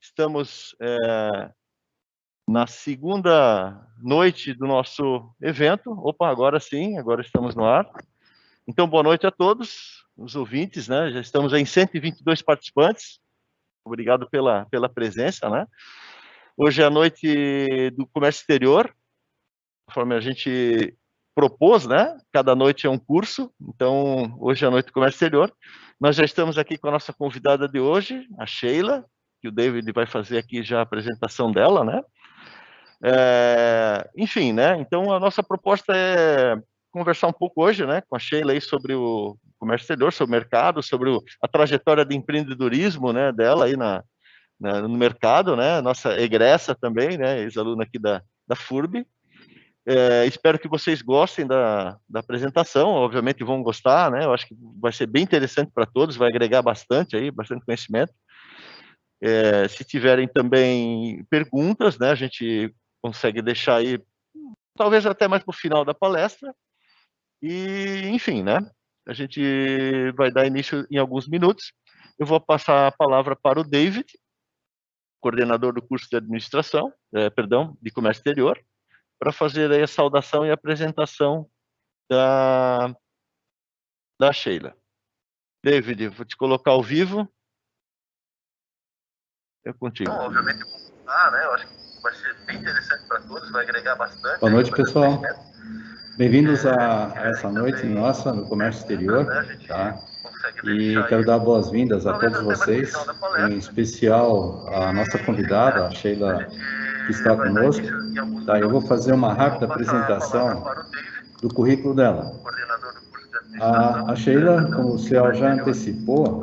Estamos na segunda noite do nosso evento. Opa, agora sim, agora estamos no ar. Então, boa noite a todos os ouvintes, né? Já estamos em 122 participantes. Obrigado pela presença, né? Hoje é a noite do comércio exterior, conforme a gente propôs, né? Cada noite é um curso, então hoje é a noite do comércio exterior. Nós já estamos aqui com a nossa convidada de hoje, a Sheila, que o David vai fazer aqui já a apresentação dela, né? Enfim, né? Então a nossa proposta é conversar um pouco hoje, né, com a Sheila aí sobre o comércio exterior, sobre o mercado, sobre a trajetória de empreendedorismo, né, dela aí no mercado, né? Nossa egressa também, né? Ex-aluna aqui da FURB. Espero que vocês gostem da apresentação, obviamente vão gostar, né? Eu acho que vai ser bem interessante para todos, vai agregar bastante aí, bastante conhecimento. Se tiverem também perguntas, né, a gente consegue deixar aí, talvez até mais para o final da palestra. E, enfim, né, a gente vai dar início em alguns minutos. Eu vou passar a palavra para o David, coordenador do curso de administração, de comércio exterior, para fazer aí a saudação e a apresentação da Sheila. David, vou te colocar ao vivo. É contigo. Então, obviamente, né? Eu acho que vai ser bem interessante para todos, vai agregar bastante. Boa noite, pessoal. Bem-vindos a essa noite nossa no comércio exterior, tá? E quero dar boas-vindas a todos vocês, em especial a nossa convidada, a Sheila, que está conosco. Tá, eu vou fazer uma rápida apresentação do currículo dela. A Sheila, como o Céu já antecipou,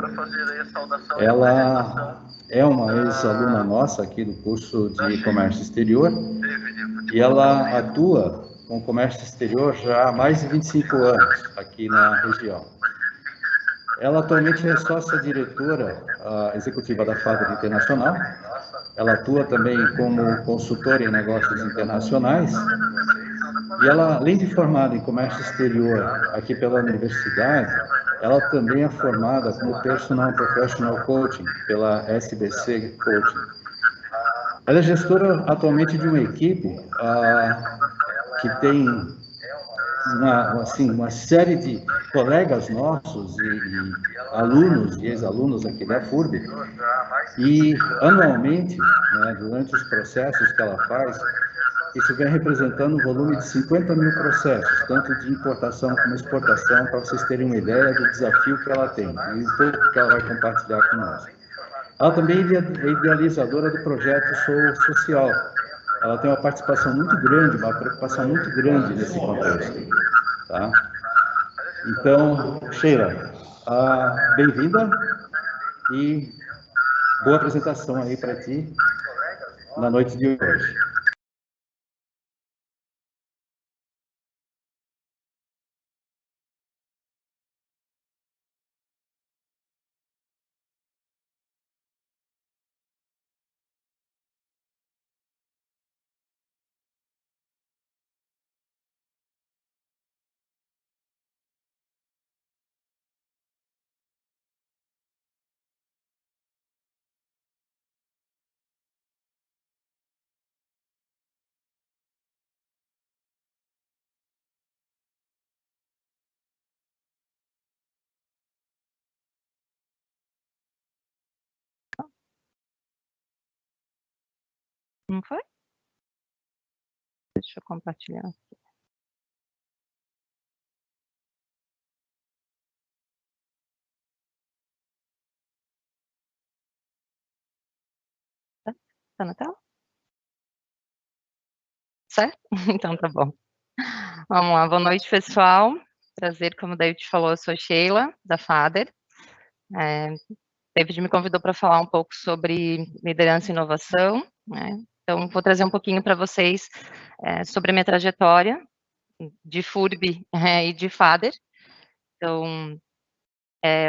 ela é uma ex-aluna nossa aqui do curso de comércio exterior e ela atua com comércio exterior já há mais de 25 anos aqui na região. Ela atualmente é sócia-diretora executiva da FADER Internacional. Ela atua também como consultora em negócios internacionais. E ela, além de formada em comércio exterior aqui pela universidade, ela também é formada como Personal Professional Coaching pela SBC Coaching. Ela é gestora atualmente de uma equipe que tem uma série de colegas nossos e alunos e ex-alunos aqui da FURB. E anualmente, né, durante os processos que ela faz, isso vem representando um volume de 50 mil processos, tanto de importação como exportação, para vocês terem uma ideia do desafio que ela tem e o pouco que ela vai compartilhar com nós. Ela também é idealizadora do projeto Sou Social. Ela tem uma participação muito grande, uma preocupação muito grande nesse contexto. Tá? Então, Sheila, bem-vinda e boa apresentação aí para ti na noite de hoje. Não foi? Deixa eu compartilhar aqui. Tá na tela? Certo? Então tá bom. Vamos lá, boa noite, pessoal. Prazer, como o David falou, eu sou Sheila, da FADER. David me convidou para falar um pouco sobre liderança e inovação, né? Então, vou trazer um pouquinho para vocês sobre a minha trajetória de FURB e de FADER. Então,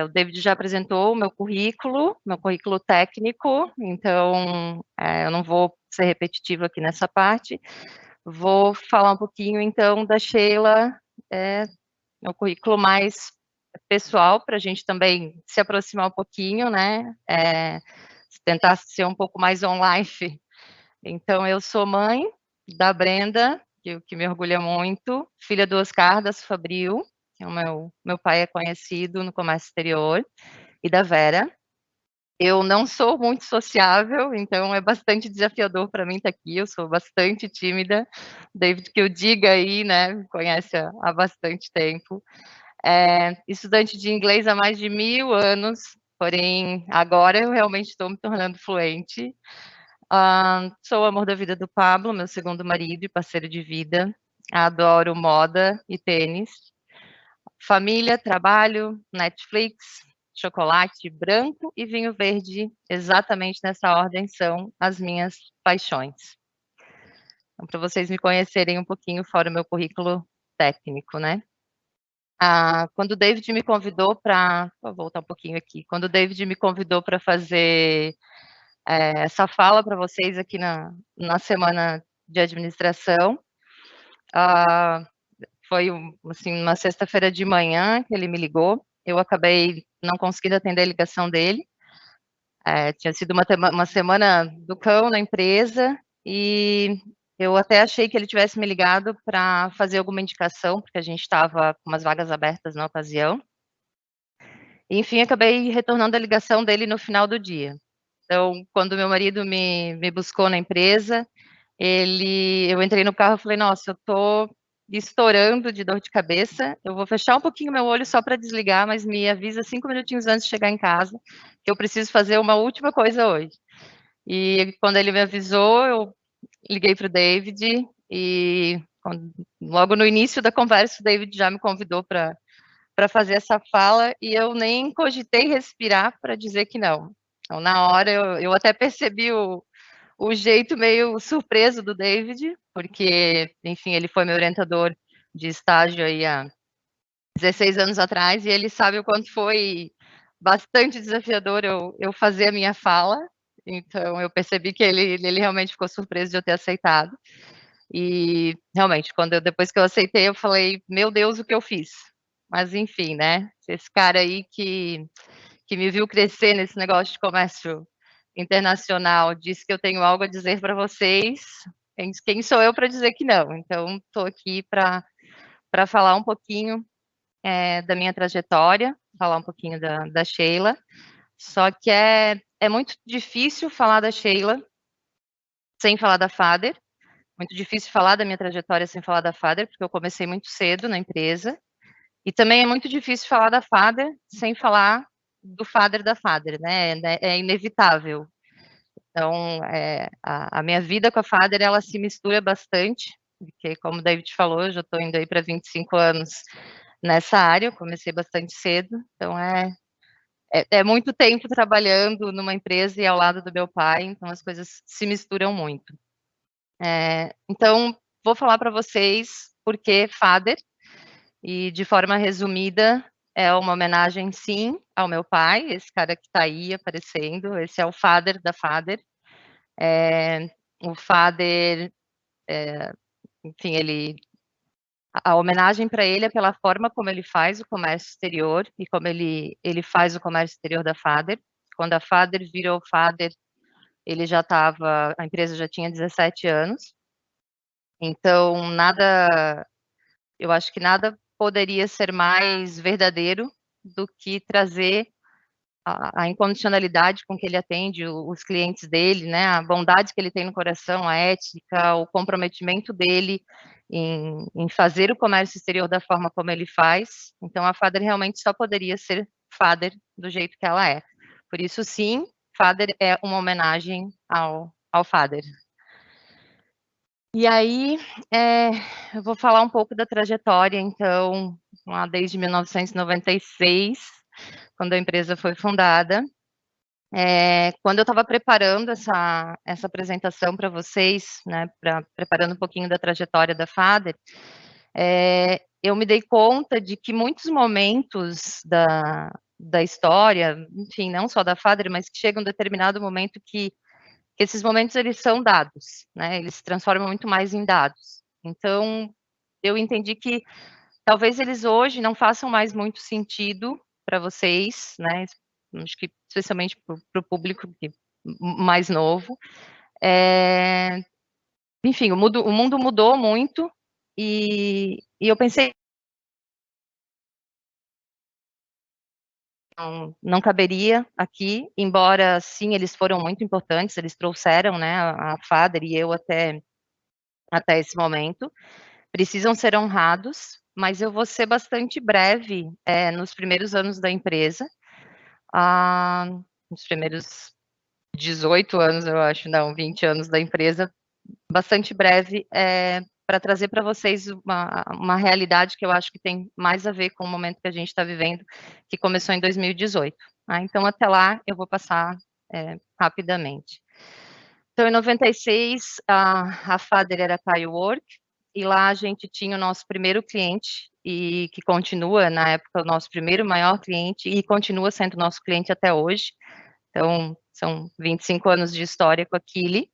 o David já apresentou o meu currículo técnico, então eu não vou ser repetitiva aqui nessa parte. Vou falar um pouquinho, então, da Sheila, meu currículo mais pessoal, para a gente também se aproximar um pouquinho, né? tentasse ser um pouco mais on-life. Então, eu sou mãe da Brenda, que me orgulha muito, filha do Oscar da Fabril, que o meu pai é conhecido no comércio exterior, e da Vera. Eu não sou muito sociável, então é bastante desafiador para mim estar aqui, eu sou bastante tímida. David, que eu diga aí, né, conhece há bastante tempo. Estudante de inglês há mais de 1000 anos, porém, agora eu realmente estou me tornando fluente. Sou o amor da vida do Pablo, meu segundo marido e parceiro de vida. Adoro moda e tênis. Família, trabalho, Netflix, chocolate branco e vinho verde, exatamente nessa ordem, são as minhas paixões. Então, para vocês me conhecerem um pouquinho fora o meu currículo técnico, né? Quando o David me convidou para... Vou voltar um pouquinho aqui. Quando o David me convidou para fazer essa fala para vocês aqui na semana de administração, foi assim, uma sexta-feira de manhã que ele me ligou. Eu acabei não conseguindo atender a ligação dele. Tinha sido uma semana do cão na empresa e eu até achei que ele tivesse me ligado para fazer alguma indicação, porque a gente estava com umas vagas abertas na ocasião. E, enfim, acabei retornando a ligação dele no final do dia. Então, quando meu marido me buscou na empresa, eu entrei no carro e falei, nossa, eu tô estourando de dor de cabeça, eu vou fechar um pouquinho meu olho só para desligar, mas me avisa 5 minutinhos antes de chegar em casa, que eu preciso fazer uma última coisa hoje. E quando ele me avisou, eu liguei para o David, e logo no início da conversa, o David já me convidou para fazer essa fala, e eu nem cogitei respirar para dizer que não. Então, na hora, eu até percebi o jeito meio surpreso do David, porque, enfim, ele foi meu orientador de estágio aí há 16 anos atrás, e ele sabe o quanto foi bastante desafiador eu fazer a minha fala, então eu percebi que ele realmente ficou surpreso de eu ter aceitado, e realmente, depois que eu aceitei, eu falei, meu Deus, o que eu fiz? Mas enfim, né, esse cara aí que me viu crescer nesse negócio de comércio internacional, disse que eu tenho algo a dizer para vocês, quem sou eu para dizer que não? Então, estou aqui para falar um pouquinho da minha trajetória, falar um pouquinho da Sheila, só que é muito difícil falar da Sheila sem falar da Fader, muito difícil falar da minha trajetória sem falar da Fader, porque eu comecei muito cedo na empresa, e também é muito difícil falar da Fader sem falar do Fader da Fader, né? É inevitável. Então, a minha vida com a Fader, ela se mistura bastante, porque, como o David falou, eu já estou indo aí para 25 anos nessa área, eu comecei bastante cedo, então é muito tempo trabalhando numa empresa e ao lado do meu pai, então as coisas se misturam muito. Então, vou falar para vocês por que Fader, e de forma resumida, é uma homenagem, sim, ao meu pai, esse cara que está aí aparecendo, esse é o Fader da Fader. O Fader, enfim, a homenagem para ele é pela forma como ele faz o comércio exterior e como ele faz o comércio exterior da Fader. Quando a Fader virou Fader, a empresa já tinha 17 anos. Então, eu acho que nada poderia ser mais verdadeiro do que trazer a incondicionalidade com que ele atende os clientes dele, né, a bondade que ele tem no coração, a ética, o comprometimento dele em fazer o comércio exterior da forma como ele faz. Então, a Fader realmente só poderia ser Fader do jeito que ela é. Por isso, sim, Fader é uma homenagem ao Fader. E aí, eu vou falar um pouco da trajetória, então, lá desde 1996, quando a empresa foi fundada. Quando eu estava preparando essa apresentação para vocês, né, preparando um pouquinho da trajetória da Fader, eu me dei conta de que muitos momentos da história, enfim, não só da Fader, mas que chega um determinado momento que esses momentos eles são dados, né, eles se transformam muito mais em dados. Então, eu entendi que talvez eles hoje não façam mais muito sentido para vocês, né, acho que especialmente para o público mais novo. Enfim, o mundo mudou muito, e eu pensei, não caberia aqui, embora sim, eles foram muito importantes, eles trouxeram, né, a Fader e eu até esse momento, precisam ser honrados, mas eu vou ser bastante breve nos primeiros anos da empresa, nos primeiros 18 anos, eu acho, não, 20 anos da empresa, bastante breve, para trazer para vocês uma realidade que eu acho que tem mais a ver com o momento que a gente está vivendo, que começou em 2018. Então, até lá, eu vou passar rapidamente. Então, em 96, a Fader era a Work, e lá a gente tinha o nosso primeiro cliente, e que continua, na época, o nosso primeiro maior cliente, e continua sendo nosso cliente até hoje. Então, são 25 anos de história com a Kili.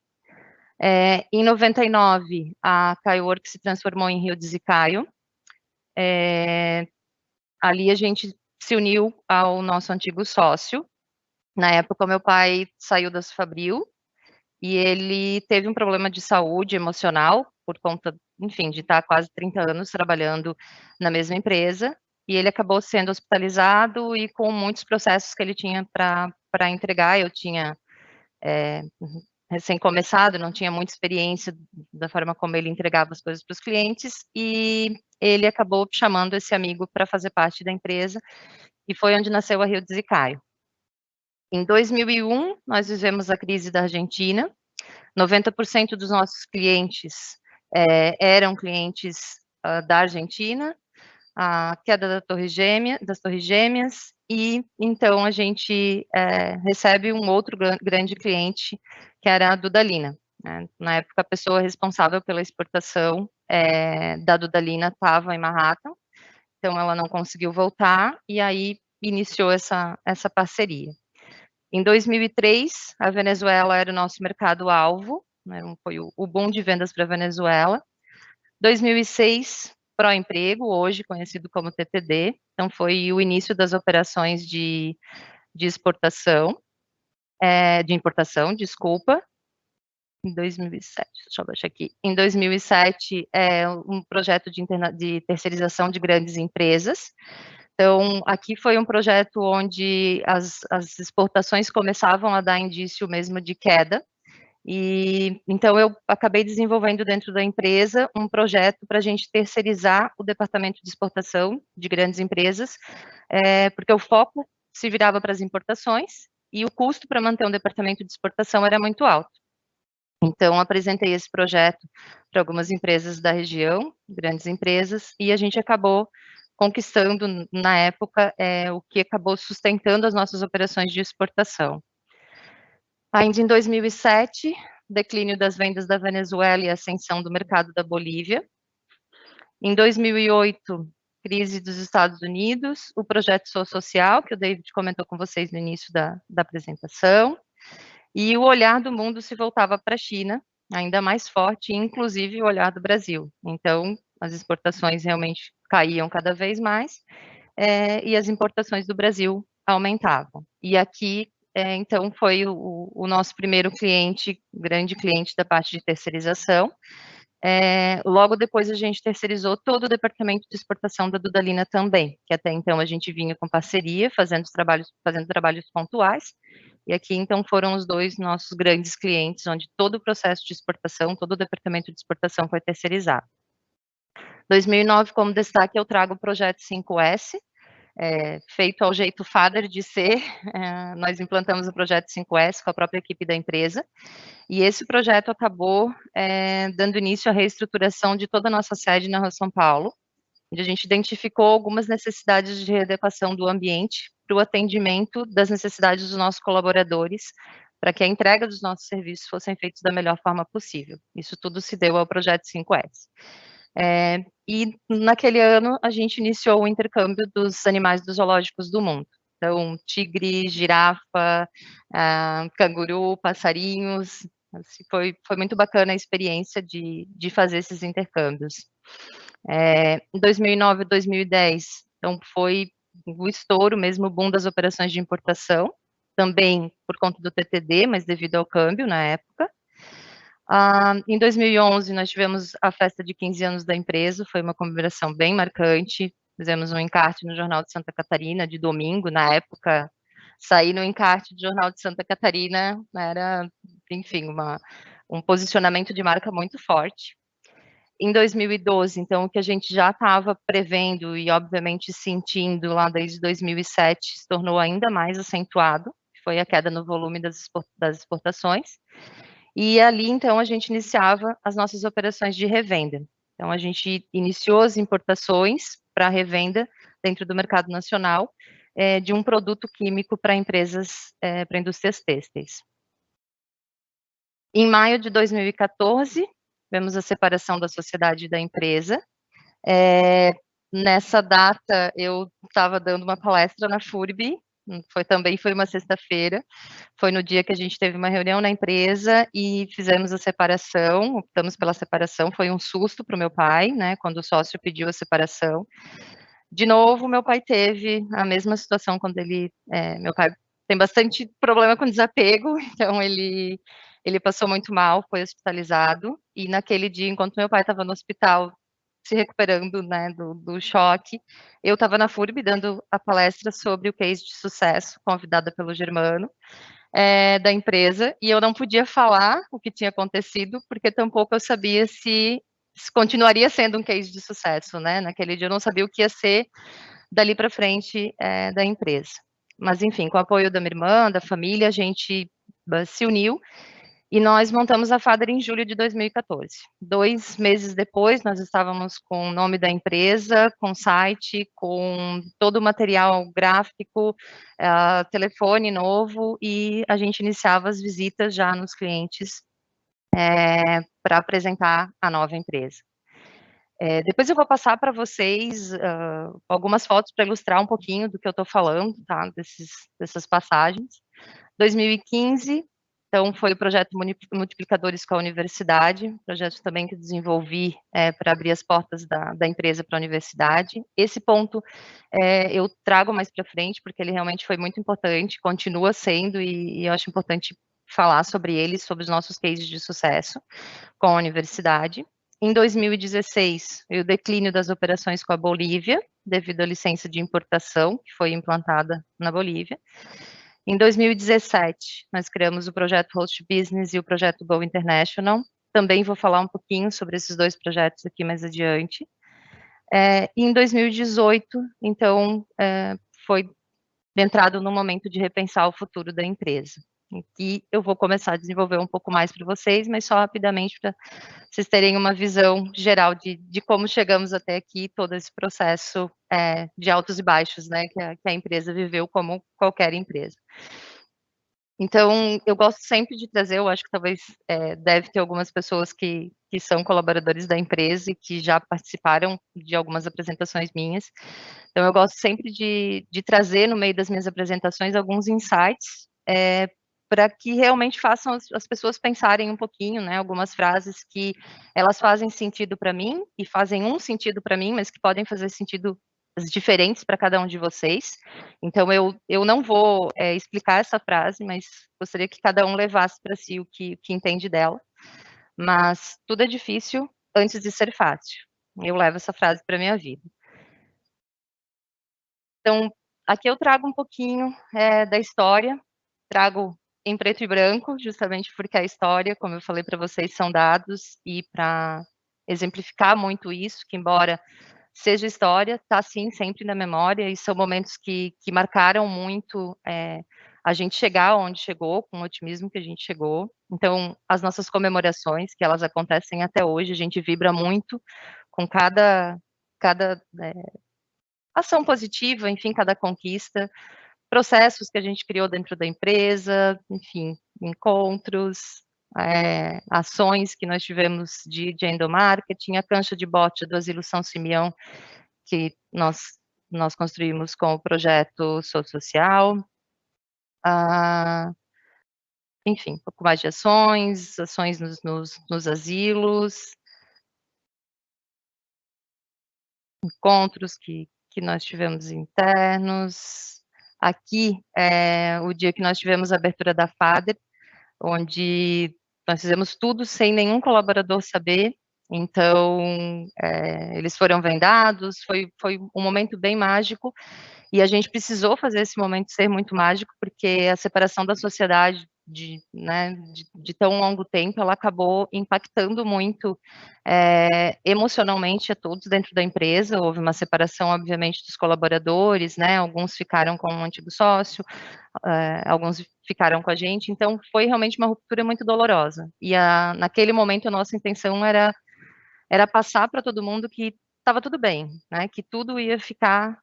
Em 99, a Kaiwork se transformou em Rio de Zicaio. Ali a gente se uniu ao nosso antigo sócio. Na época, meu pai saiu da Fabril, e ele teve um problema de saúde emocional, por conta, enfim, de estar quase 30 anos trabalhando na mesma empresa, e ele acabou sendo hospitalizado e com muitos processos que ele tinha para entregar. Eu tinha recém-começado, não tinha muita experiência da forma como ele entregava as coisas para os clientes, e ele acabou chamando esse amigo para fazer parte da empresa, e foi onde nasceu a Rio de Zicaio. Em 2001, nós vivemos a crise da Argentina. 90% dos nossos clientes eram clientes da Argentina, a queda das Torres Gêmeas, e então a gente recebe um outro grande cliente, que era a Dudalina. Na época, a pessoa responsável pela exportação da Dudalina estava em Manhattan, então ela não conseguiu voltar, e aí iniciou essa parceria. Em 2003, a Venezuela era o nosso mercado-alvo, né, foi o boom de vendas para a Venezuela. 2006, Proemprego, hoje conhecido como TTD, então foi o início das operações de exportação, de importação, desculpa. Em 2007, deixa eu baixar aqui. Em 2007, um projeto de terceirização de grandes empresas. Então, aqui foi um projeto onde as exportações começavam a dar indício mesmo de queda, e então eu acabei desenvolvendo dentro da empresa um projeto para a gente terceirizar o departamento de exportação de grandes empresas, porque o foco se virava para as importações, e o custo para manter um departamento de exportação era muito alto. Então, apresentei esse projeto para algumas empresas da região, grandes empresas, e a gente acabou conquistando, na época, o que acabou sustentando as nossas operações de exportação. Ainda em 2007, declínio das vendas da Venezuela e ascensão do mercado da Bolívia. Em 2008, crise dos Estados Unidos, o projeto Sou Social, que o David comentou com vocês no início da apresentação, e o olhar do mundo se voltava para a China, ainda mais forte, inclusive o olhar do Brasil. Então, as exportações realmente caíam cada vez mais, e as importações do Brasil aumentavam. E aqui, então, foi o nosso primeiro cliente, grande cliente da parte de terceirização. Logo depois, a gente terceirizou todo o departamento de exportação da Dudalina também, que até então a gente vinha com parceria, fazendo trabalhos pontuais, e aqui, então, foram os dois nossos grandes clientes, onde todo o processo de exportação, todo o departamento de exportação foi terceirizado. 2009, como destaque, eu trago o projeto 5S, feito ao jeito Fader de ser. Nós implantamos o projeto 5S com a própria equipe da empresa, e esse projeto acabou dando início à reestruturação de toda a nossa sede na Rua São Paulo, onde a gente identificou algumas necessidades de readequação do ambiente para o atendimento das necessidades dos nossos colaboradores, para que a entrega dos nossos serviços fossem feitos da melhor forma possível. Isso tudo se deu ao projeto 5S. E naquele ano a gente iniciou o intercâmbio dos animais dos zoológicos do mundo. Então, tigre, girafa, canguru, passarinhos. Assim, foi muito bacana a experiência de fazer esses intercâmbios. Em 2009 e 2010, então foi o estouro mesmo, o boom das operações de importação. também por conta do TTD, mas devido ao câmbio na época. Em 2011, nós tivemos a festa de 15 anos da empresa, foi uma comemoração bem marcante, fizemos um encarte no Jornal de Santa Catarina, de domingo, na época, sair no encarte do Jornal de Santa Catarina era, enfim, um posicionamento de marca muito forte. Em 2012, então, o que a gente já estava prevendo e, obviamente, sentindo lá desde 2007, se tornou ainda mais acentuado, que foi a queda no volume das exportações. E ali, então, a gente iniciava as nossas operações de revenda. Então, a gente iniciou as importações para revenda dentro do mercado nacional de um produto químico para empresas, para indústrias têxteis. Em maio de 2014, vemos a separação da sociedade e da empresa. Nessa data, eu estava dando uma palestra na FURB, também foi uma sexta-feira, foi no dia que a gente teve uma reunião na empresa e fizemos a separação, optamos pela separação, foi um susto para o meu pai, né, quando o sócio pediu a separação. De novo, meu pai teve a mesma situação quando meu pai tem bastante problema com desapego, então ele passou muito mal, foi hospitalizado, e naquele dia, enquanto meu pai estava no hospital, se recuperando, né, do choque, eu estava na FURB dando a palestra sobre o case de sucesso, convidada pelo Germano, da empresa, e eu não podia falar o que tinha acontecido, porque tampouco eu sabia se continuaria sendo um case de sucesso, né, naquele dia eu não sabia o que ia ser dali para frente da empresa. Mas, enfim, com o apoio da minha irmã, da família, a gente se uniu e nós montamos a Fader em julho de 2014. 2 meses depois, nós estávamos com o nome da empresa, com site, com todo o material gráfico, telefone novo, e a gente iniciava as visitas já nos clientes para apresentar a nova empresa. Depois eu vou passar para vocês algumas fotos para ilustrar um pouquinho do que eu estou falando, tá? Dessas passagens. 2015, então, foi o projeto Multiplicadores com a Universidade, projeto também que desenvolvi para abrir as portas da empresa para a universidade. Esse ponto eu trago mais para frente, porque ele realmente foi muito importante, continua sendo, e eu acho importante falar sobre ele, sobre os nossos cases de sucesso com a universidade. Em 2016, o declínio das operações com a Bolívia, devido à licença de importação que foi implantada na Bolívia. Em 2017, nós criamos o projeto Host Business e o projeto Go International. Também vou falar um pouquinho sobre esses 2 projetos aqui mais adiante. Em 2018, então, foi entrado no momento de repensar o futuro da empresa. E eu vou começar a desenvolver um pouco mais para vocês, mas só rapidamente para vocês terem uma visão geral de como chegamos até aqui, todo esse processo de altos e baixos, né, que a empresa viveu como qualquer empresa. Então, eu gosto sempre de trazer, eu acho que talvez deve ter algumas pessoas que são colaboradores da empresa e que já participaram de algumas apresentações minhas. Então, eu gosto sempre de trazer no meio das minhas apresentações alguns insights para que realmente façam as pessoas pensarem um pouquinho, né, algumas frases que elas fazem sentido para mim e fazem um sentido para mim, mas que podem fazer sentido diferentes para cada um de vocês. Então, eu não vou explicar essa frase, mas gostaria que cada um levasse para si o que entende dela. Mas tudo é difícil antes de ser fácil. Eu levo essa frase para minha vida. Então, aqui eu trago um pouquinho da história, trago em preto e branco, justamente porque a história, como eu falei para vocês, são dados, e para exemplificar muito isso, que embora seja história, está sim sempre na memória, e são momentos que marcaram muito a gente chegar onde chegou, com o otimismo que a gente chegou. Então, as nossas comemorações, que elas acontecem até hoje, a gente vibra muito com cada ação positiva, enfim, cada conquista, processos que a gente criou dentro da empresa, enfim, encontros, ações que nós tivemos de endomarketing, a cancha de bote do Asilo São Simeão, que nós construímos com o projeto Sou Social. Enfim, um pouco mais de ações nos asilos, encontros que nós tivemos internos, aqui o dia que nós tivemos a abertura da FADER, onde nós fizemos tudo sem nenhum colaborador saber. Então, eles foram vendados, foi um momento bem mágico, e a gente precisou fazer esse momento ser muito mágico, porque a separação da sociedade de tão longo tempo, ela acabou impactando muito emocionalmente a todos dentro da empresa. Houve uma separação, obviamente, dos colaboradores, né? Alguns ficaram com o antigo sócio, alguns ficaram com a gente, então foi realmente uma ruptura muito dolorosa. E naquele momento a nossa intenção era passar para todo mundo que estava tudo bem, né? Que tudo ia ficar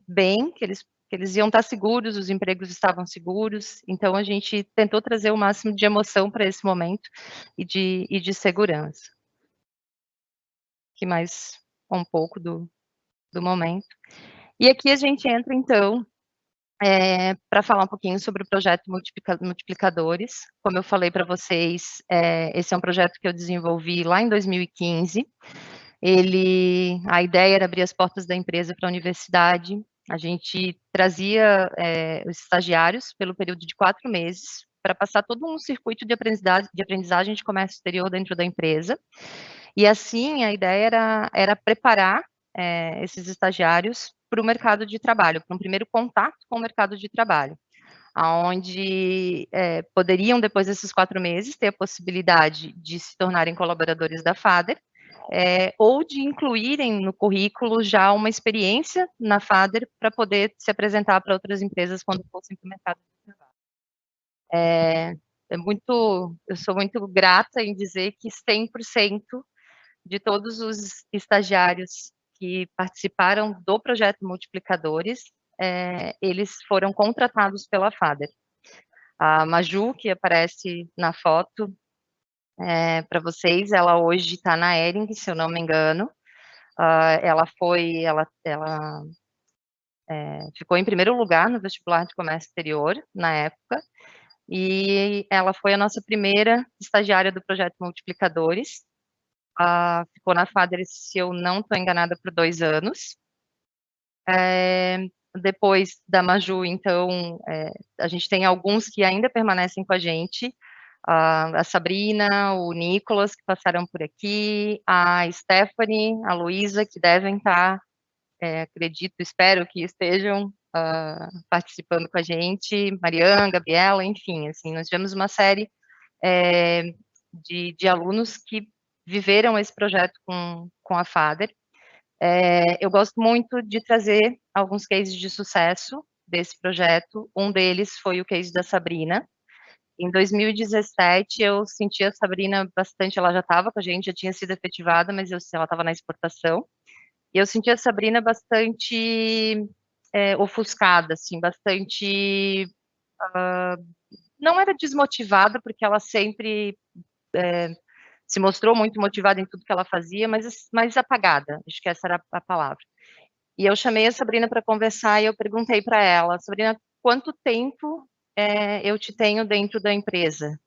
bem, que eles iam estar seguros, os empregos estavam seguros. Então a gente tentou trazer o máximo de emoção para esse momento e de segurança. Aqui mais um pouco do momento. E aqui a gente entra, então, para falar um pouquinho sobre o projeto Multiplicadores. Como eu falei para vocês, esse é um projeto que eu desenvolvi lá em 2015. A ideia era abrir as portas da empresa para a universidade. A gente trazia os estagiários pelo período de 4 meses para passar todo um circuito de aprendizagem de comércio exterior dentro da empresa. E assim, a ideia era preparar esses estagiários para o mercado de trabalho, para um primeiro contato com o mercado de trabalho, onde poderiam, depois desses 4 meses, ter a possibilidade de se tornarem colaboradores da FADER, ou de incluírem no currículo já uma experiência na FADER para poder se apresentar para outras empresas quando fossem para o mercado de trabalho. Eu sou muito grata em dizer que 100% de todos os estagiários que participaram do projeto Multiplicadores, eles foram contratados pela FADER. A Maju, que aparece na foto para vocês, ela hoje está na Hering, se eu não me engano. Ela ficou em primeiro lugar no vestibular de comércio exterior, na época, e ela foi a nossa primeira estagiária do projeto Multiplicadores. Ficou na FADER, se eu não estou enganada, por 2 anos. Depois da Maju, então, a gente tem alguns que ainda permanecem com a gente, a Sabrina, o Nicolas, que passaram por aqui, a Stephanie, a Luísa, que devem estar, acredito, espero que estejam participando com a gente, Mariana, Gabriela, enfim, assim, nós tivemos uma série de alunos que viveram esse projeto com a FADER. Eu gosto muito de trazer alguns cases de sucesso desse projeto. Um deles foi o case da Sabrina. Em 2017, eu senti a Sabrina bastante, ela já estava com a gente, já tinha sido efetivada, mas ela estava na exportação. E eu senti a Sabrina bastante ofuscada, assim, bastante... não era desmotivada, porque ela sempre se mostrou muito motivada em tudo que ela fazia, mas apagada, acho que essa era a palavra. E eu chamei a Sabrina para conversar e eu perguntei para ela, Sabrina, quanto tempo eu te tenho dentro da empresa?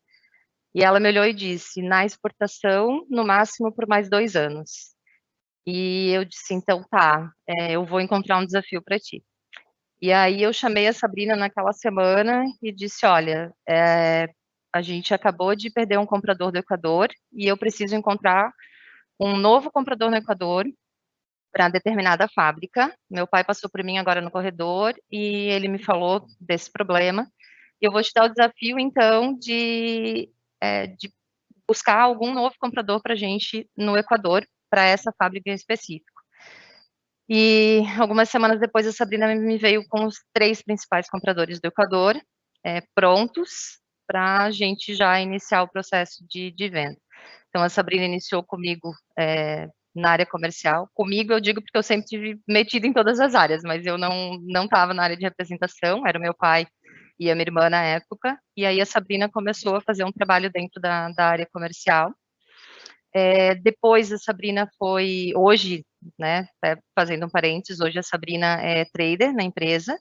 E ela me olhou e disse, na exportação, no máximo por mais 2 anos. E eu disse, então tá, eu vou encontrar um desafio para ti. E aí eu chamei a Sabrina naquela semana e disse, olha, a gente acabou de perder um comprador do Equador e eu preciso encontrar um novo comprador no Equador para determinada fábrica. Meu pai passou por mim agora no corredor e ele me falou desse problema. Eu vou te dar o desafio, então, de buscar algum novo comprador para a gente no Equador, para essa fábrica em específico. E algumas semanas depois, a Sabrina me veio com os 3 principais compradores do Equador, prontos para a gente já iniciar o processo de venda. Então, a Sabrina iniciou comigo na área comercial. Comigo, eu digo porque eu sempre tive metido em todas as áreas, mas eu não estava na área de representação, era o meu pai e a minha irmã na época, e aí a Sabrina começou a fazer um trabalho dentro da área comercial. Depois a Sabrina foi, hoje, né, fazendo um parênteses, hoje a Sabrina é trader na empresa,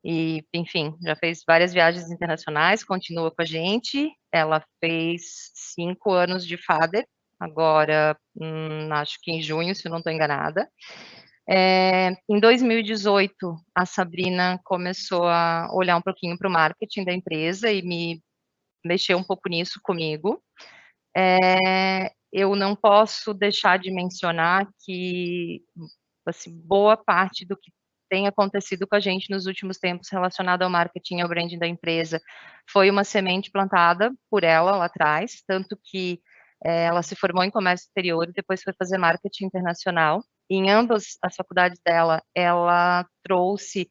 e, enfim, já fez várias viagens internacionais, continua com a gente. Ela fez 5 anos de FADER, agora, acho que em junho, se eu não estou enganada. Em 2018, a Sabrina começou a olhar um pouquinho para o marketing da empresa e me mexer um pouco nisso comigo. Eu não posso deixar de mencionar que, assim, boa parte do que tem acontecido com a gente nos últimos tempos relacionado ao marketing e ao branding da empresa foi uma semente plantada por ela lá atrás, tanto que ela se formou em comércio exterior e depois foi fazer marketing internacional. Em ambas as faculdades dela, ela trouxe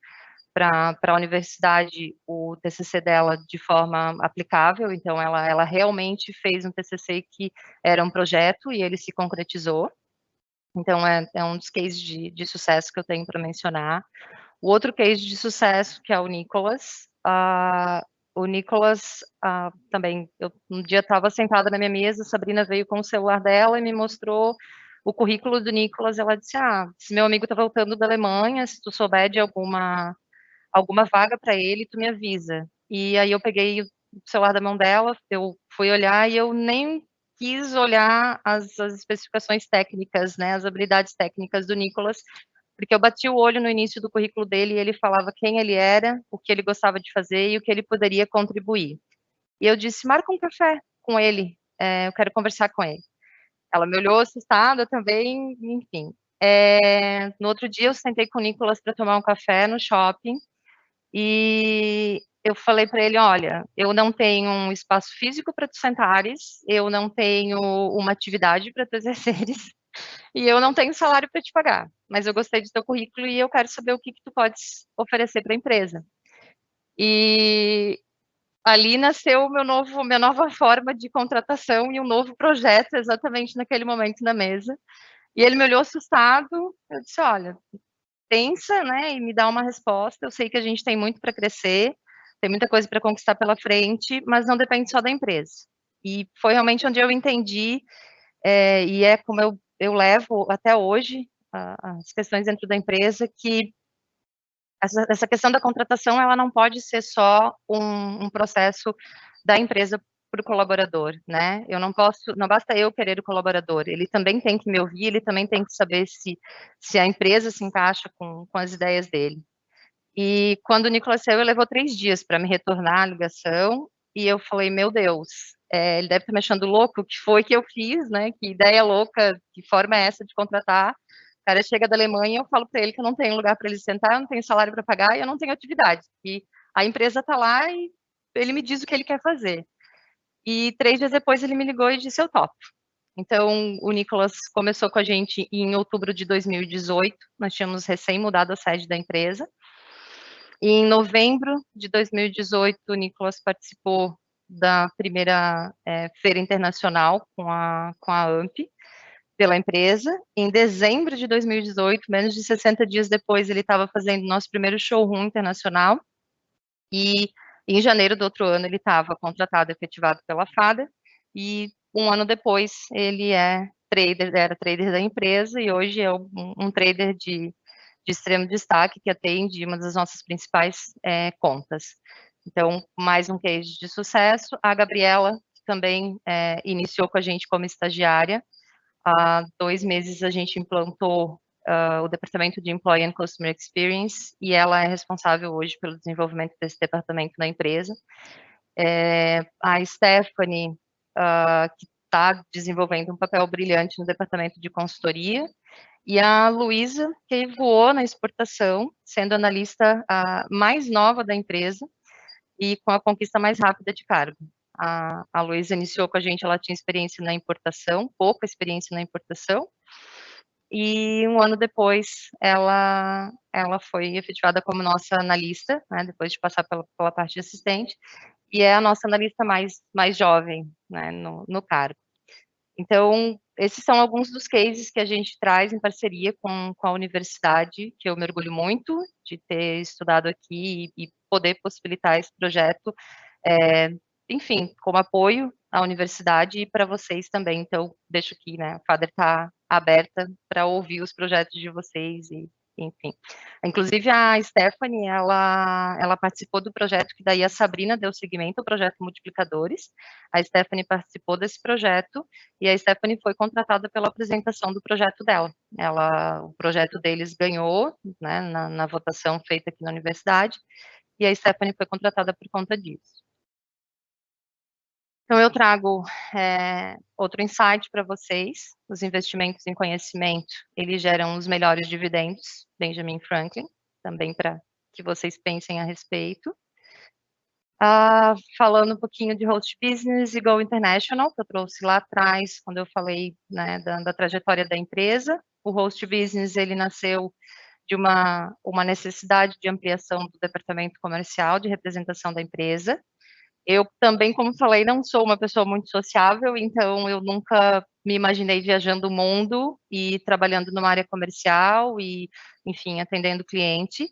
para a universidade o TCC dela de forma aplicável, então ela realmente fez um TCC que era um projeto e ele se concretizou. Então, é um dos cases de sucesso que eu tenho para mencionar. O outro case de sucesso, que é o Nicolas. O Nicolas também, um dia estava sentada na minha mesa, a Sabrina veio com o celular dela e me mostrou o currículo do Nicolas. Ela disse, esse meu amigo está voltando da Alemanha, se tu souber de alguma vaga para ele, tu me avisa. E aí eu peguei o celular da mão dela, eu fui olhar e eu nem quis olhar as especificações técnicas, né, as habilidades técnicas do Nicolas, porque eu bati o olho no início do currículo dele e ele falava quem ele era, o que ele gostava de fazer e o que ele poderia contribuir. E eu disse, marca um café com ele, eu quero conversar com ele. Ela me olhou assustada também, enfim. No outro dia eu sentei com o Nicolas para tomar um café no shopping, e eu falei para ele, olha, eu não tenho um espaço físico para tu sentares, eu não tenho uma atividade para tu exerceres, e eu não tenho salário para te pagar, mas eu gostei do teu currículo e eu quero saber o que tu podes oferecer para a empresa. E ali nasceu minha nova forma de contratação e um novo projeto exatamente naquele momento na mesa. E ele me olhou assustado, eu disse, olha, pensa, né, e me dá uma resposta. Eu sei que a gente tem muito para crescer, tem muita coisa para conquistar pela frente, mas não depende só da empresa. E foi realmente onde eu entendi, e é como eu levo até hoje as questões dentro da empresa, que essa questão da contratação, ela não pode ser só um processo da empresa para o colaborador, né? Não basta eu querer o colaborador, ele também tem que me ouvir, ele também tem que saber se a empresa se encaixa com as ideias dele. E quando o Nicolas saiu, ele levou 3 dias para me retornar a ligação, e eu falei, meu Deus, ele deve estar me achando louco, o que foi que eu fiz, né? Que ideia louca, que forma é essa de contratar? O cara chega da Alemanha, eu falo para ele que eu não tenho lugar para ele sentar, eu não tenho salário para pagar e eu não tenho atividade. E a empresa está lá e ele me diz o que ele quer fazer. E 3 dias depois ele me ligou e disse, eu topo. Então, o Nicolas começou com a gente em outubro de 2018, nós tínhamos recém mudado a sede da empresa. E em novembro de 2018, o Nicolas participou da primeira feira internacional com a AMP, pela empresa. Em dezembro de 2018, menos de 60 dias depois, ele estava fazendo nosso primeiro showroom internacional. E em janeiro do outro ano, ele estava contratado, efetivado pela FADER. E um ano depois, ele era trader da empresa e hoje é um trader de extremo destaque que atende uma das nossas principais contas. Então, mais um case de sucesso. A Gabriela também iniciou com a gente como estagiária. Há 2 meses a gente implantou o departamento de Employee and Customer Experience e ela é responsável hoje pelo desenvolvimento desse departamento na empresa. A Stephanie, que está desenvolvendo um papel brilhante no departamento de consultoria, e a Luísa, que voou na exportação, sendo analista mais nova da empresa e com a conquista mais rápida de cargo. A Luísa iniciou com a gente, ela tinha experiência na importação, pouca experiência na importação, e um ano depois ela foi efetivada como nossa analista, né, depois de passar pela parte de assistente, e é a nossa analista mais jovem, né, no cargo. Então, esses são alguns dos cases que a gente traz em parceria com a universidade, que eu me orgulho muito de ter estudado aqui e poder possibilitar esse projeto, enfim, como apoio à universidade e para vocês também. Então, deixo aqui, né, a FADER está aberta para ouvir os projetos de vocês e enfim. Inclusive, a Stephanie, ela participou do projeto que daí a Sabrina deu seguimento ao projeto Multiplicadores. A Stephanie participou desse projeto e a Stephanie foi contratada pela apresentação do projeto dela. O projeto deles ganhou, né, na votação feita aqui na universidade, e a Stephanie foi contratada por conta disso. Então, eu trago outro insight para vocês. Os investimentos em conhecimento, eles geram os melhores dividendos, Benjamin Franklin, também para que vocês pensem a respeito. Falando um pouquinho de Host Business e Go International, que eu trouxe lá atrás, quando eu falei, né, da trajetória da empresa. O Host Business, ele nasceu de uma necessidade de ampliação do departamento comercial, de representação da empresa. Eu também, como falei, não sou uma pessoa muito sociável, então eu nunca me imaginei viajando o mundo e trabalhando numa área comercial e, enfim, atendendo cliente.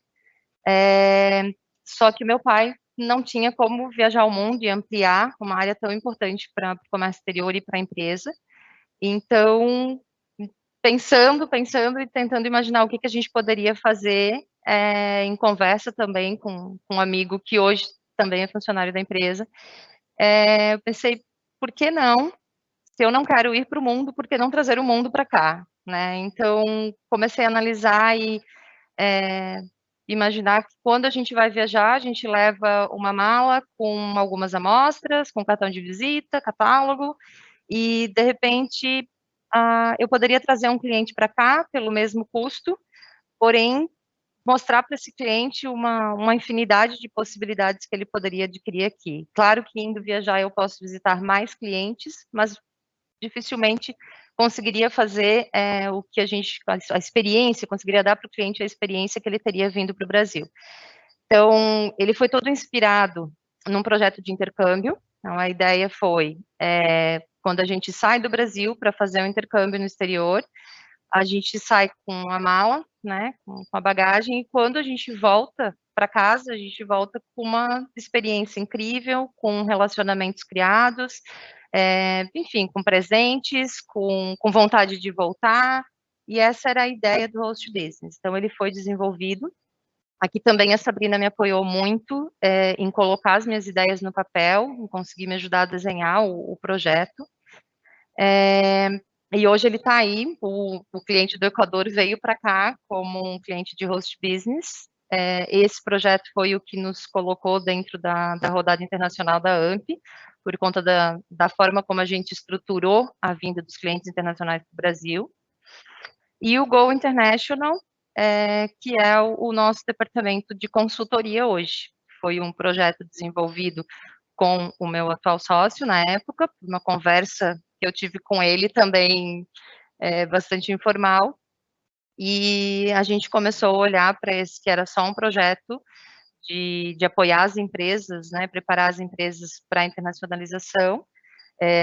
Só que meu pai não tinha como viajar o mundo e ampliar uma área tão importante para o comércio exterior e para a empresa. Então, pensando e tentando imaginar o que a gente poderia fazer, em conversa também com um amigo que hoje também é funcionário da empresa, eu pensei, por que não? Se eu não quero ir para o mundo, por que não trazer o mundo para cá? Né? Então, comecei a analisar e imaginar que quando a gente vai viajar, a gente leva uma mala com algumas amostras, com cartão de visita, catálogo, e, de repente, eu poderia trazer um cliente para cá pelo mesmo custo, porém, mostrar para esse cliente uma infinidade de possibilidades que ele poderia adquirir aqui. Claro que indo viajar eu posso visitar mais clientes, mas dificilmente conseguiria fazer o que a experiência, conseguiria dar para o cliente a experiência que ele teria vindo para o Brasil. Então, ele foi todo inspirado num projeto de intercâmbio. Então, a ideia foi, quando a gente sai do Brasil para fazer um intercâmbio no exterior, a gente sai com a mala, né, com a bagagem, e quando a gente volta para casa, a gente volta com uma experiência incrível, com relacionamentos criados, enfim, com presentes, com vontade de voltar, e essa era a ideia do Host Business. Então, ele foi desenvolvido. Aqui também a Sabrina me apoiou muito em colocar as minhas ideias no papel, em conseguir me ajudar a desenhar o projeto. E hoje ele está aí, o cliente do Equador veio para cá como um cliente de Host Business. Esse projeto foi o que nos colocou dentro da rodada internacional da AMP, por conta da forma como a gente estruturou a vinda dos clientes internacionais para o Brasil. E o Go International, que é o nosso departamento de consultoria hoje. Foi um projeto desenvolvido com o meu atual sócio na época, uma conversa que eu tive com ele também bastante informal, e a gente começou a olhar para esse que era só um projeto de apoiar as empresas, né, preparar as empresas para a internacionalização.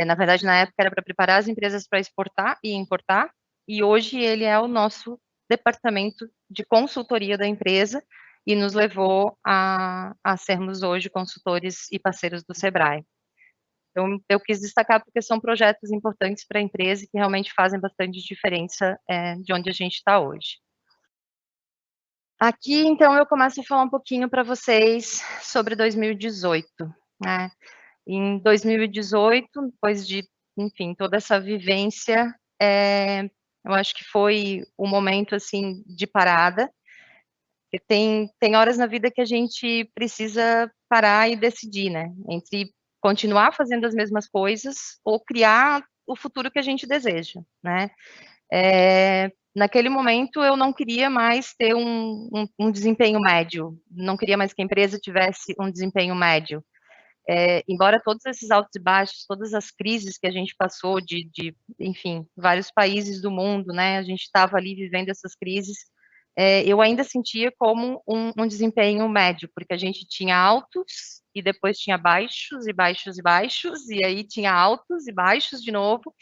Na verdade, na época era para preparar as empresas para exportar e importar, e hoje ele é o nosso departamento de consultoria da empresa e nos levou a sermos hoje consultores e parceiros do Sebrae. Então, eu quis destacar porque são projetos importantes para a empresa e que realmente fazem bastante diferença de onde a gente está hoje. Aqui, então, eu começo a falar um pouquinho para vocês sobre 2018. Né? Em 2018, depois de, enfim, toda essa vivência, eu acho que foi um momento, assim, de parada. Porque tem horas na vida que a gente precisa parar e decidir, né? Entre continuar fazendo as mesmas coisas ou criar o futuro que a gente deseja, né? Naquele momento, eu não queria mais ter um desempenho médio, não queria mais que a empresa tivesse um desempenho médio. Embora todos esses altos e baixos, todas as crises que a gente passou enfim, vários países do mundo, né? A gente estava ali vivendo essas crises, eu ainda sentia como um desempenho médio, porque a gente tinha altos e depois tinha baixos e baixos e baixos, e aí tinha altos e baixos de novo,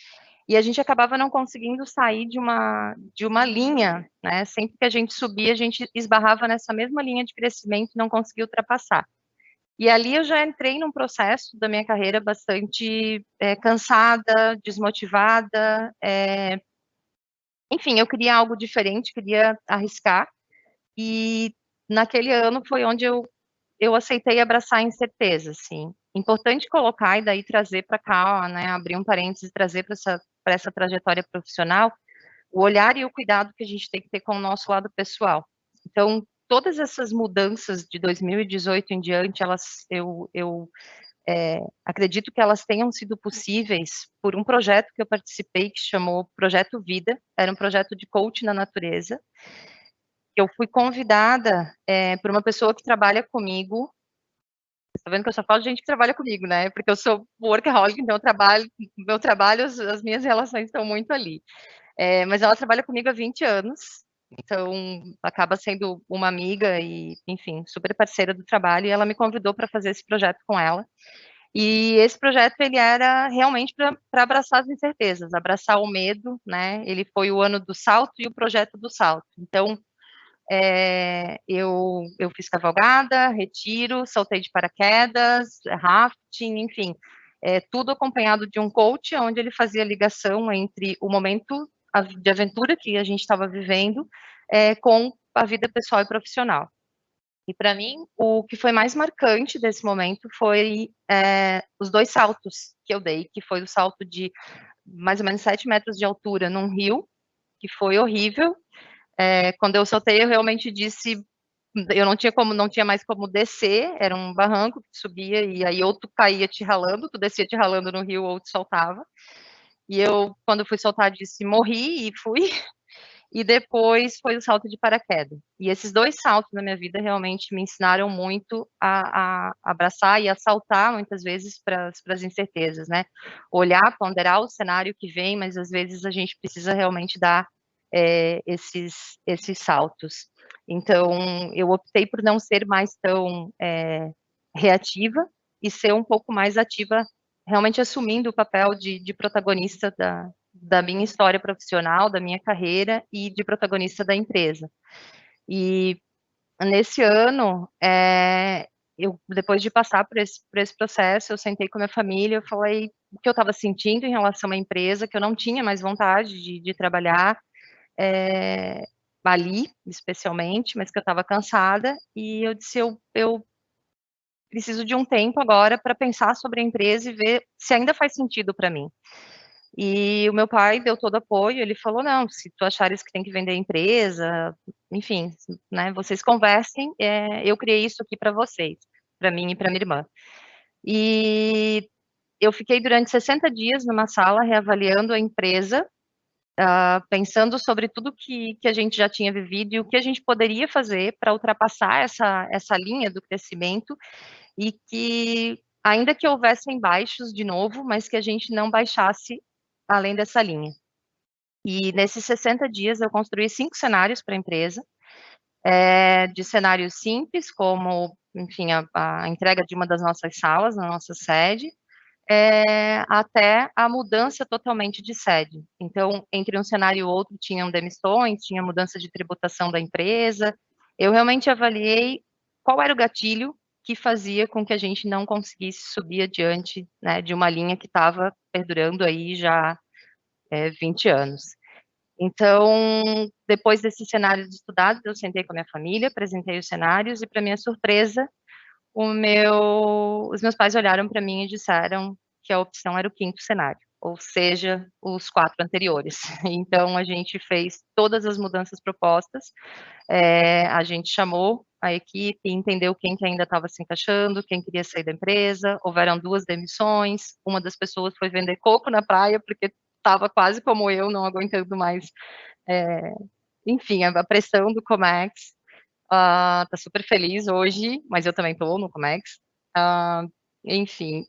e a gente acabava não conseguindo sair de uma linha, né? Sempre que a gente subia, a gente esbarrava nessa mesma linha de crescimento e não conseguia ultrapassar. E ali eu já entrei num processo da minha carreira bastante cansada, desmotivada, enfim, eu queria algo diferente, queria arriscar, e naquele ano foi onde eu aceitei abraçar a incerteza, assim. Importante colocar e daí trazer para cá, né, abrir um parênteses e trazer para essa trajetória profissional, o olhar e o cuidado que a gente tem que ter com o nosso lado pessoal. Então, todas essas mudanças de 2018 em diante, eu acredito que elas tenham sido possíveis por um projeto que eu participei, que chamou Projeto Vida, era um projeto de coach na natureza. Eu fui convidada por uma pessoa que trabalha comigo. Tá vendo que eu só falo de gente que trabalha comigo, né? Porque eu sou workaholic, então meu trabalho, as minhas relações estão muito ali. Mas ela trabalha comigo há 20 anos, então acaba sendo uma amiga e, enfim, super parceira do trabalho, e ela me convidou para fazer esse projeto com ela. E esse projeto, ele era realmente para abraçar as incertezas, abraçar o medo, né? Ele foi o ano do salto e o projeto do salto. Então, eu fiz cavalgada, retiro, saltei de paraquedas, rafting, enfim, tudo acompanhado de um coach, onde ele fazia ligação entre o momento de aventura que a gente estava vivendo com a vida pessoal e profissional. E para mim, o que foi mais marcante desse momento foi os 2 saltos que eu dei, que foi o salto de mais ou menos 7 metros de altura num rio, que foi horrível. Quando eu saltei, eu realmente disse, eu não tinha mais como descer, era um barranco que subia, e aí ou tu caía te ralando, tu descia te ralando no rio, ou tu saltava. E eu, quando fui saltar, disse, morri, e fui. E depois foi o salto de paraquedas. E esses 2 saltos na minha vida realmente me ensinaram muito a abraçar e a saltar muitas vezes para as incertezas, né? Olhar, ponderar o cenário que vem, mas às vezes a gente precisa realmente dar esses saltos. Então, eu optei por não ser mais tão reativa e ser um pouco mais ativa, realmente assumindo o papel de protagonista da minha história profissional, da minha carreira e de protagonista da empresa. E nesse ano, eu, depois de passar por esse processo, eu sentei com a minha família, eu falei o que eu estava sentindo em relação à empresa, que eu não tinha mais vontade de trabalhar ali, especialmente, mas que eu estava cansada, e eu disse, eu preciso de um tempo agora para pensar sobre a empresa e ver se ainda faz sentido para mim. E o meu pai deu todo apoio, ele falou, não, se tu achares que tem que vender a empresa, enfim, né, vocês conversem, eu criei isso aqui para vocês, para mim e para minha irmã. E eu fiquei durante 60 dias numa sala reavaliando a empresa, pensando sobre tudo que a gente já tinha vivido e o que a gente poderia fazer para ultrapassar essa linha do crescimento, e que, ainda que houvessem baixos de novo, mas que a gente não baixasse além dessa linha. E nesses 60 dias eu construí 5 cenários para a empresa, de cenários simples, como, enfim, a entrega de uma das nossas salas na nossa sede, até a mudança totalmente de sede. Então, entre um cenário e outro, tinham demissões, tinha mudança de tributação da empresa. Eu realmente avaliei qual era o gatilho que fazia com que a gente não conseguisse subir adiante, né, de uma linha que estava perdurando aí já 20 anos. Então, depois desses cenários estudados, eu sentei com a minha família, apresentei os cenários e, para minha surpresa, os meus pais olharam para mim e disseram que a opção era o 5º cenário, ou seja, os 4 anteriores. Então, a gente fez todas as mudanças propostas, a gente chamou a equipe, entendeu quem que ainda estava se encaixando, quem queria sair da empresa, houveram 2 demissões, uma das pessoas foi vender coco na praia, porque estava quase como eu, não aguentando mais, enfim, a pressão do Comex. Tá super feliz hoje, mas eu também estou no Comex. Enfim,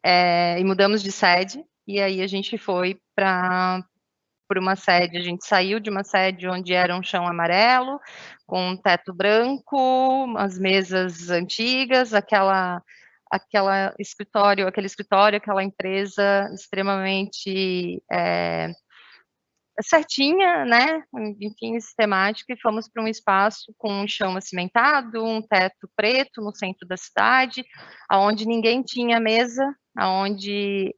e mudamos de sede, e aí a gente foi para uma sede, a gente saiu de uma sede onde era um chão amarelo, com um teto branco, as mesas antigas, aquele escritório, aquela empresa extremamente certinha, né, enfim, sistemática, e fomos para um espaço com um chão acimentado, um teto preto no centro da cidade, aonde ninguém tinha mesa, aonde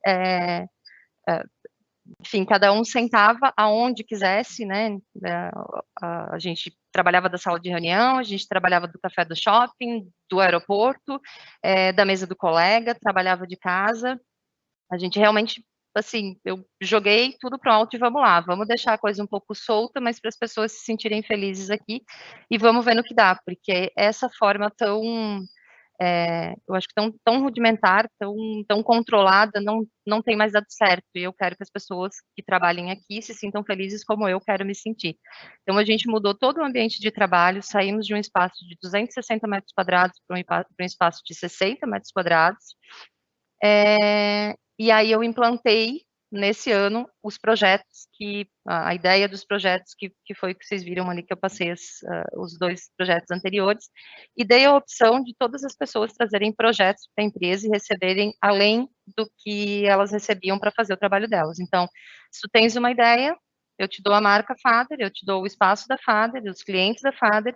enfim, cada um sentava aonde quisesse, né? A gente trabalhava da sala de reunião, a gente trabalhava do café do shopping, do aeroporto, da mesa do colega, trabalhava de casa. A gente realmente, assim, eu joguei tudo pro alto e vamos lá, vamos deixar a coisa um pouco solta, mas para as pessoas se sentirem felizes aqui e vamos ver no que dá, porque essa forma tão eu acho que tão rudimentar, tão controlada, não tem mais dado certo, e eu quero que as pessoas que trabalhem aqui se sintam felizes como eu quero me sentir. Então, a gente mudou todo o ambiente de trabalho, saímos de um espaço de 260 metros quadrados para um espaço de 60 metros quadrados, e aí eu implantei, nesse ano, os projetos a ideia dos projetos que foi que vocês viram ali, que eu passei os 2 projetos anteriores, e dei a opção de todas as pessoas trazerem projetos para a empresa e receberem além do que elas recebiam para fazer o trabalho delas. Então, se tu tens uma ideia, eu te dou a marca Fader, eu te dou o espaço da Fader, os clientes da Fader,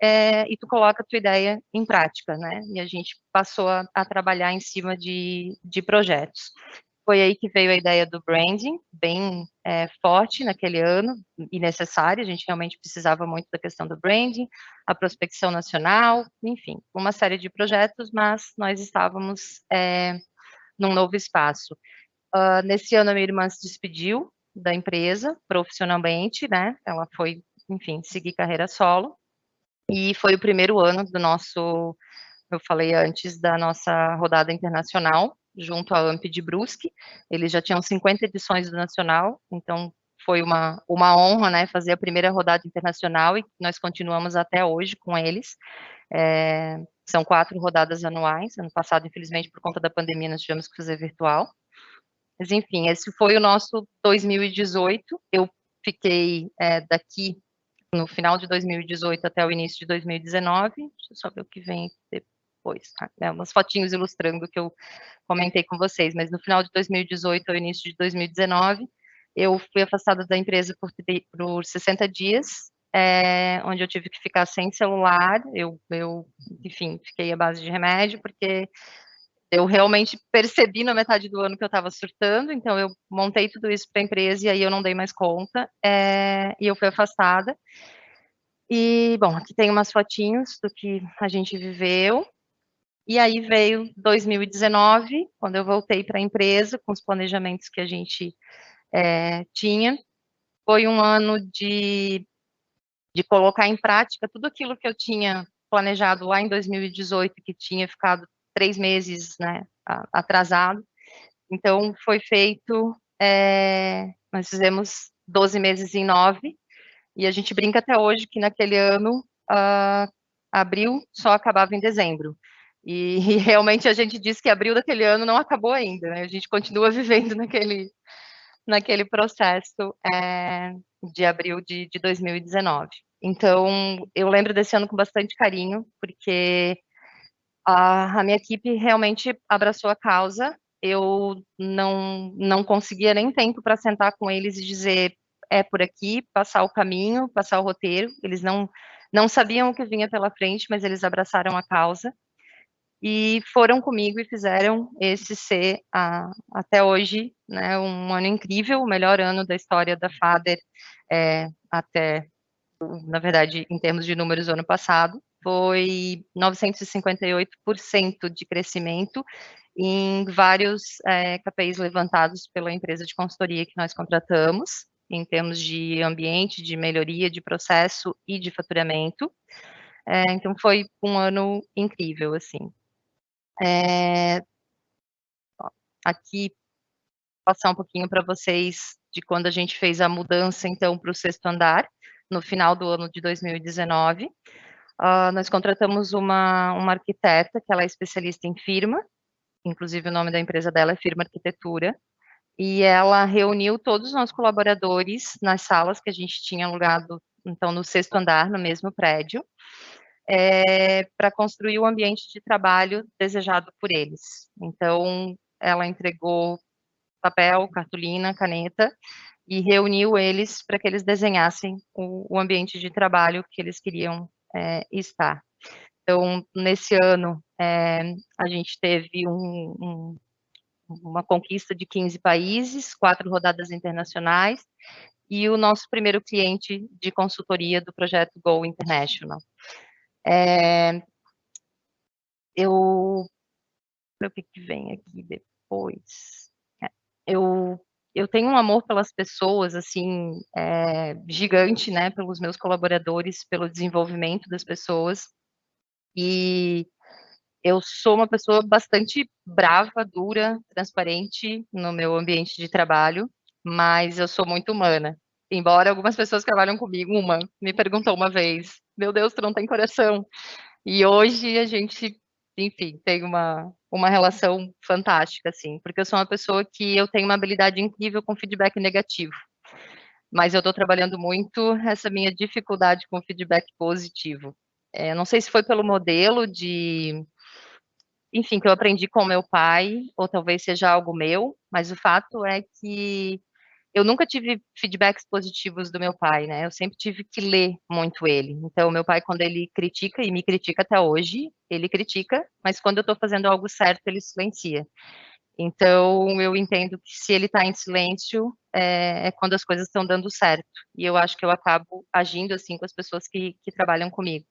e tu coloca a tua ideia em prática, né? E a gente passou a trabalhar em cima de projetos. Foi aí que veio a ideia do branding, bem forte naquele ano, e necessária, a gente realmente precisava muito da questão do branding, a prospecção nacional, enfim, uma série de projetos, mas nós estávamos num novo espaço. Nesse ano, a minha irmã se despediu da empresa, profissionalmente, né, ela foi, enfim, seguir carreira solo, e foi o primeiro ano do nosso, eu falei antes, da nossa rodada internacional, junto à AMP de Brusque. Eles já tinham 50 edições do Nacional, então foi uma honra, né, fazer a primeira rodada internacional, e nós continuamos até hoje com eles. São 4 rodadas anuais. Ano passado, infelizmente, por conta da pandemia, nós tivemos que fazer virtual. Mas, enfim, esse foi o nosso 2018. Eu fiquei daqui no final de 2018 até o início de 2019, deixa eu só ver o que vem depois, umas fotinhos ilustrando o que eu comentei com vocês, mas no final de 2018 ao início de 2019, eu fui afastada da empresa por 60 dias, onde eu tive que ficar sem celular, enfim, fiquei à base de remédio, porque eu realmente percebi na metade do ano que eu estava surtando, então eu montei tudo isso para a empresa e aí eu não dei mais conta, e eu fui afastada. E, bom, aqui tem umas fotinhos do que a gente viveu. E aí veio 2019, quando eu voltei para a empresa, com os planejamentos que a gente tinha. Foi um ano de colocar em prática tudo aquilo que eu tinha planejado lá em 2018, que tinha ficado 3 meses, né, atrasado. Então, foi feito, nós fizemos 12 meses em 9, e a gente brinca até hoje que naquele ano, abril só acabava em dezembro. E realmente a gente diz que abril daquele ano não acabou ainda, né, a gente continua vivendo naquele processo, de abril de 2019. Então, eu lembro desse ano com bastante carinho, porque a minha equipe realmente abraçou a causa. Eu não conseguia nem tempo para sentar com eles e dizer: "É por aqui", passar o caminho, passar o roteiro. Eles não sabiam o que vinha pela frente, mas eles abraçaram a causa e foram comigo e fizeram esse ser, até hoje, né, um ano incrível, o melhor ano da história da Fader, até, na verdade, em termos de números, o ano passado. Foi 958% de crescimento em vários KPIs levantados pela empresa de consultoria que nós contratamos, em termos de ambiente, de melhoria, de processo e de faturamento. Então foi um ano incrível, assim. Aqui, passar um pouquinho para vocês de quando a gente fez a mudança, então, para o 6º andar, no final do ano de 2019. Nós contratamos uma arquiteta, que ela é especialista em firma, inclusive o nome da empresa dela é Firma Arquitetura, e ela reuniu todos os nossos colaboradores nas salas que a gente tinha alugado, então, no 6º andar, no mesmo prédio, para construir o ambiente de trabalho desejado por eles. Então, ela entregou papel, cartolina, caneta, e reuniu eles para que eles desenhassem o ambiente de trabalho que eles queriam estar. Então, nesse ano, a gente teve uma conquista de 15 países, 4 rodadas internacionais, e o nosso primeiro cliente de consultoria do projeto Go International. O que vem aqui depois? Eu tenho um amor pelas pessoas, assim, gigante, né, pelos meus colaboradores, pelo desenvolvimento das pessoas, e eu sou uma pessoa bastante brava, dura, transparente no meu ambiente de trabalho, mas eu sou muito humana. Embora algumas pessoas que trabalham comigo, uma me perguntou uma vez: "Meu Deus, tu não tem coração?" E hoje a gente, enfim, tem uma relação fantástica, assim, porque eu sou uma pessoa que eu tenho uma habilidade incrível com feedback negativo, mas eu estou trabalhando muito essa minha dificuldade com feedback positivo. Não sei se foi pelo modelo de, enfim, que eu aprendi com meu pai, ou talvez seja algo meu, mas o fato é que eu nunca tive feedbacks positivos do meu pai, né, eu sempre tive que ler muito ele. Então, meu pai, quando ele critica, e me critica até hoje, ele critica, mas quando eu estou fazendo algo certo, ele silencia. Então, eu entendo que se ele está em silêncio, é quando as coisas estão dando certo. E eu acho que eu acabo agindo assim com as pessoas que trabalham comigo.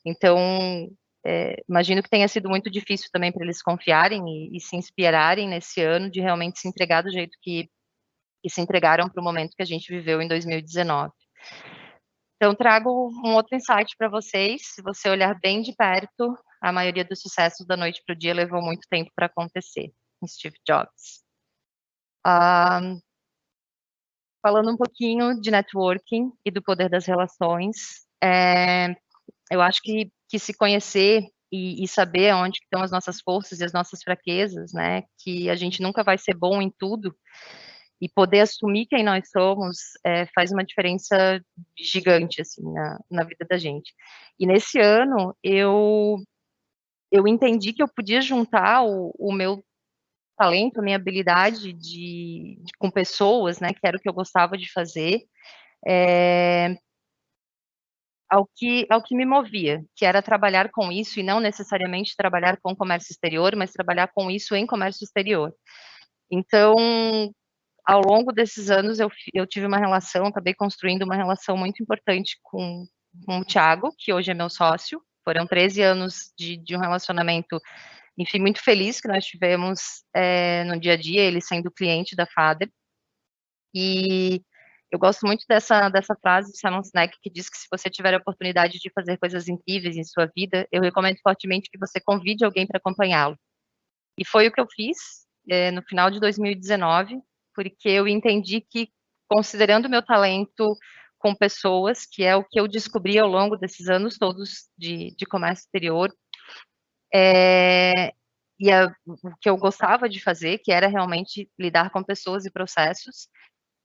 Então, imagino que tenha sido muito difícil também para eles confiarem e se inspirarem nesse ano de realmente se entregar do jeito que se entregaram para o momento que a gente viveu em 2019. Então, trago um outro insight para vocês. Se você olhar bem de perto, a maioria dos sucessos da noite para o dia levou muito tempo para acontecer. Steve Jobs. Falando um pouquinho de networking e do poder das relações, eu acho que se conhecer e saber onde estão as nossas forças e as nossas fraquezas, né, que a gente nunca vai ser bom em tudo, e poder assumir quem nós somos, faz uma diferença gigante, assim, na vida da gente. E nesse ano, eu entendi que eu podia juntar o meu talento, a minha habilidade com pessoas, né, que era o que eu gostava de fazer, ao que me movia, que era trabalhar com isso e não necessariamente trabalhar com comércio exterior, mas trabalhar com isso em comércio exterior. Então, ao longo desses anos, eu tive uma relação, acabei construindo uma relação muito importante com o Thiago, que hoje é meu sócio. Foram 13 anos de um relacionamento, enfim, muito feliz que nós tivemos no dia a dia, ele sendo cliente da Fader. E eu gosto muito dessa frase do Simon Sinek, que diz que se você tiver a oportunidade de fazer coisas incríveis em sua vida, eu recomendo fortemente que você convide alguém para acompanhá-lo. E foi o que eu fiz no final de 2019, porque eu entendi que, considerando o meu talento com pessoas, que é o que eu descobri ao longo desses anos todos de comércio exterior, o que eu gostava de fazer, que era realmente lidar com pessoas e processos,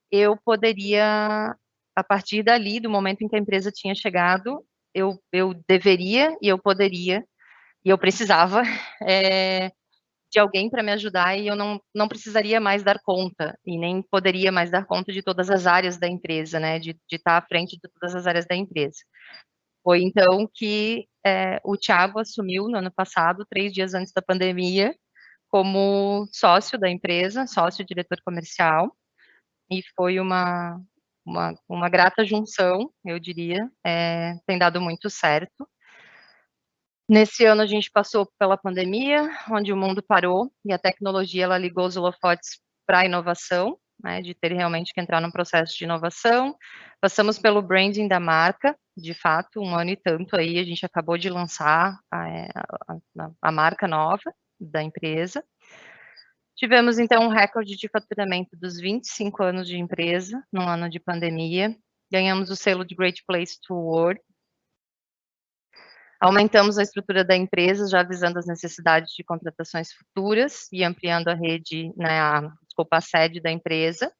eu poderia, a partir dali, do momento em que a empresa tinha chegado, eu deveria e eu poderia, e eu precisava, de alguém para me ajudar, e eu não precisaria mais dar conta, e nem poderia mais dar conta de todas as áreas da empresa, né, de estar à frente de todas as áreas da empresa. Foi então que o Thiago assumiu no ano passado, 3 dias antes da pandemia, como sócio da empresa, sócio diretor comercial, e foi uma grata junção, eu diria, tem dado muito certo. Nesse ano a gente passou pela pandemia, onde o mundo parou e a tecnologia ela ligou os holofotes para a inovação, né, de ter realmente que entrar num processo de inovação. Passamos pelo branding da marca, de fato, 1 ano e tanto aí, a gente acabou de lançar a marca nova da empresa. Tivemos, então, um recorde de faturamento dos 25 anos de empresa, num ano de pandemia. Ganhamos o selo de Great Place to Work. Aumentamos a estrutura da empresa, já visando as necessidades de contratações futuras e ampliando a rede, né, a sede da empresa.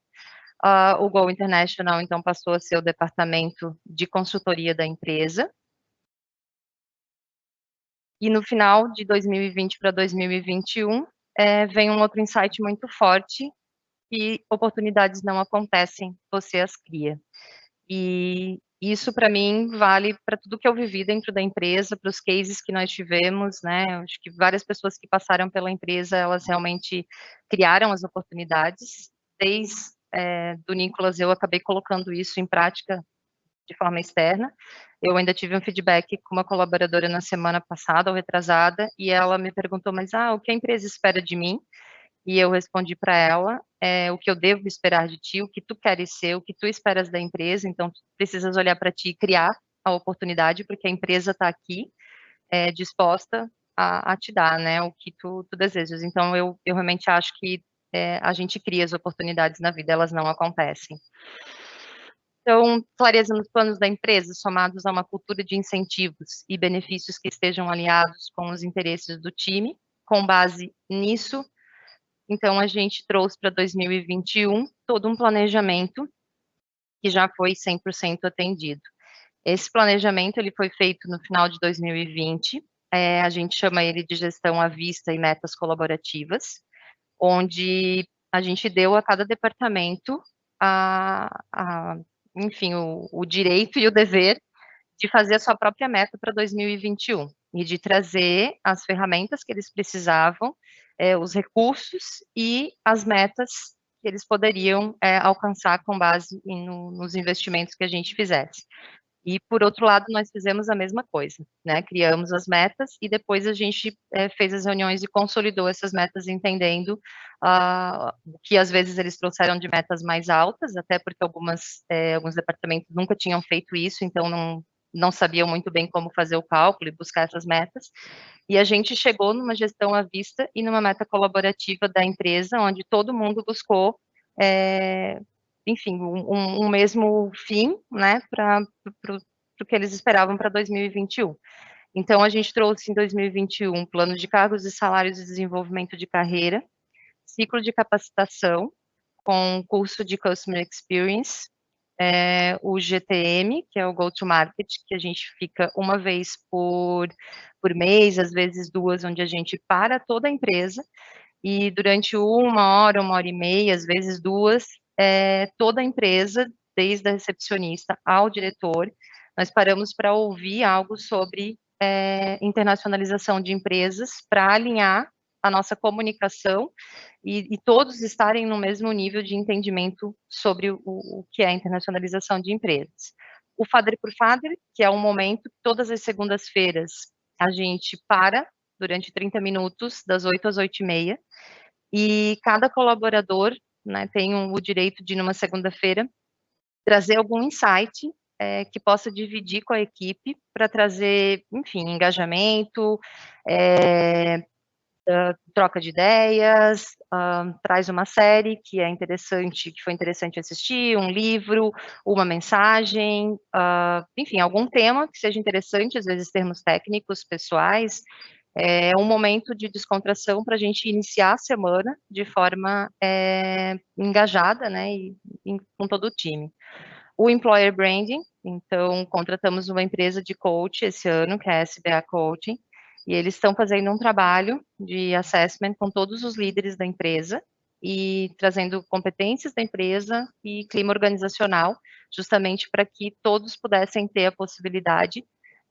O Go International, então, passou a ser o departamento de consultoria da empresa. E no final de 2020 para 2021, vem um outro insight muito forte, que oportunidades não acontecem, você as cria. E isso, para mim, vale para tudo que eu vivi dentro da empresa, para os cases que nós tivemos, né? Acho que várias pessoas que passaram pela empresa, elas realmente criaram as oportunidades. Desde do Nicolas, eu acabei colocando isso em prática de forma externa. Eu ainda tive um feedback com uma colaboradora na semana passada, ou retrasada, e ela me perguntou, mas o que a empresa espera de mim? E eu respondi para ela, o que eu devo esperar de ti, o que tu queres ser, o que tu esperas da empresa, então tu precisas olhar para ti e criar a oportunidade, porque a empresa está aqui, disposta a te dar, né, o que tu desejas. Então eu realmente acho que a gente cria as oportunidades na vida, elas não acontecem. Então, clareza nos planos da empresa, somados a uma cultura de incentivos e benefícios que estejam alinhados com os interesses do time. Com base nisso, então a gente trouxe para 2021 todo um planejamento que já foi 100% atendido. Esse planejamento ele foi feito no final de 2020, a gente chama ele de gestão à vista e metas colaborativas, onde a gente deu a cada departamento enfim, o direito e o dever de fazer a sua própria meta para 2021 e de trazer as ferramentas que eles precisavam, os recursos e as metas que eles poderiam alcançar com base nos investimentos que a gente fizesse. E, por outro lado, nós fizemos a mesma coisa, né? Criamos as metas e depois a gente fez as reuniões e consolidou essas metas, entendendo que às vezes eles trouxeram de metas mais altas, até porque alguns departamentos nunca tinham feito isso, então não sabiam muito bem como fazer o cálculo e buscar essas metas. E a gente chegou numa gestão à vista e numa meta colaborativa da empresa, onde todo mundo buscou enfim, um mesmo fim, né, para o que eles esperavam para 2021. Então, a gente trouxe em 2021 plano de cargos e salários de desenvolvimento de carreira, ciclo de capacitação, com curso de Customer Experience, o GTM, que é o Go-to-Market, que a gente fica uma vez por mês, às vezes duas, onde a gente para toda a empresa, e durante 1 hora e meia, às vezes duas, toda a empresa, desde a recepcionista ao diretor, nós paramos para ouvir algo sobre internacionalização de empresas, para alinhar a nossa comunicação e todos estarem no mesmo nível de entendimento sobre o que é a internacionalização de empresas. O Father por Father, que é um momento, todas as segundas-feiras, a gente para durante 30 minutos, das 8 às 8h30, e cada colaborador, né, tem o direito de, numa segunda-feira, trazer algum insight que possa dividir com a equipe para trazer, enfim, engajamento, troca de ideias, traz uma série que é interessante, que foi interessante assistir, um livro, uma mensagem, enfim, algum tema que seja interessante, às vezes termos técnicos, pessoais. É um momento de descontração para a gente iniciar a semana de forma engajada, né, com todo o time. O Employer Branding, então, contratamos uma empresa de coach esse ano, que é a SBA Coaching, e eles estão fazendo um trabalho de assessment com todos os líderes da empresa e trazendo competências da empresa e clima organizacional, justamente para que todos pudessem ter a possibilidade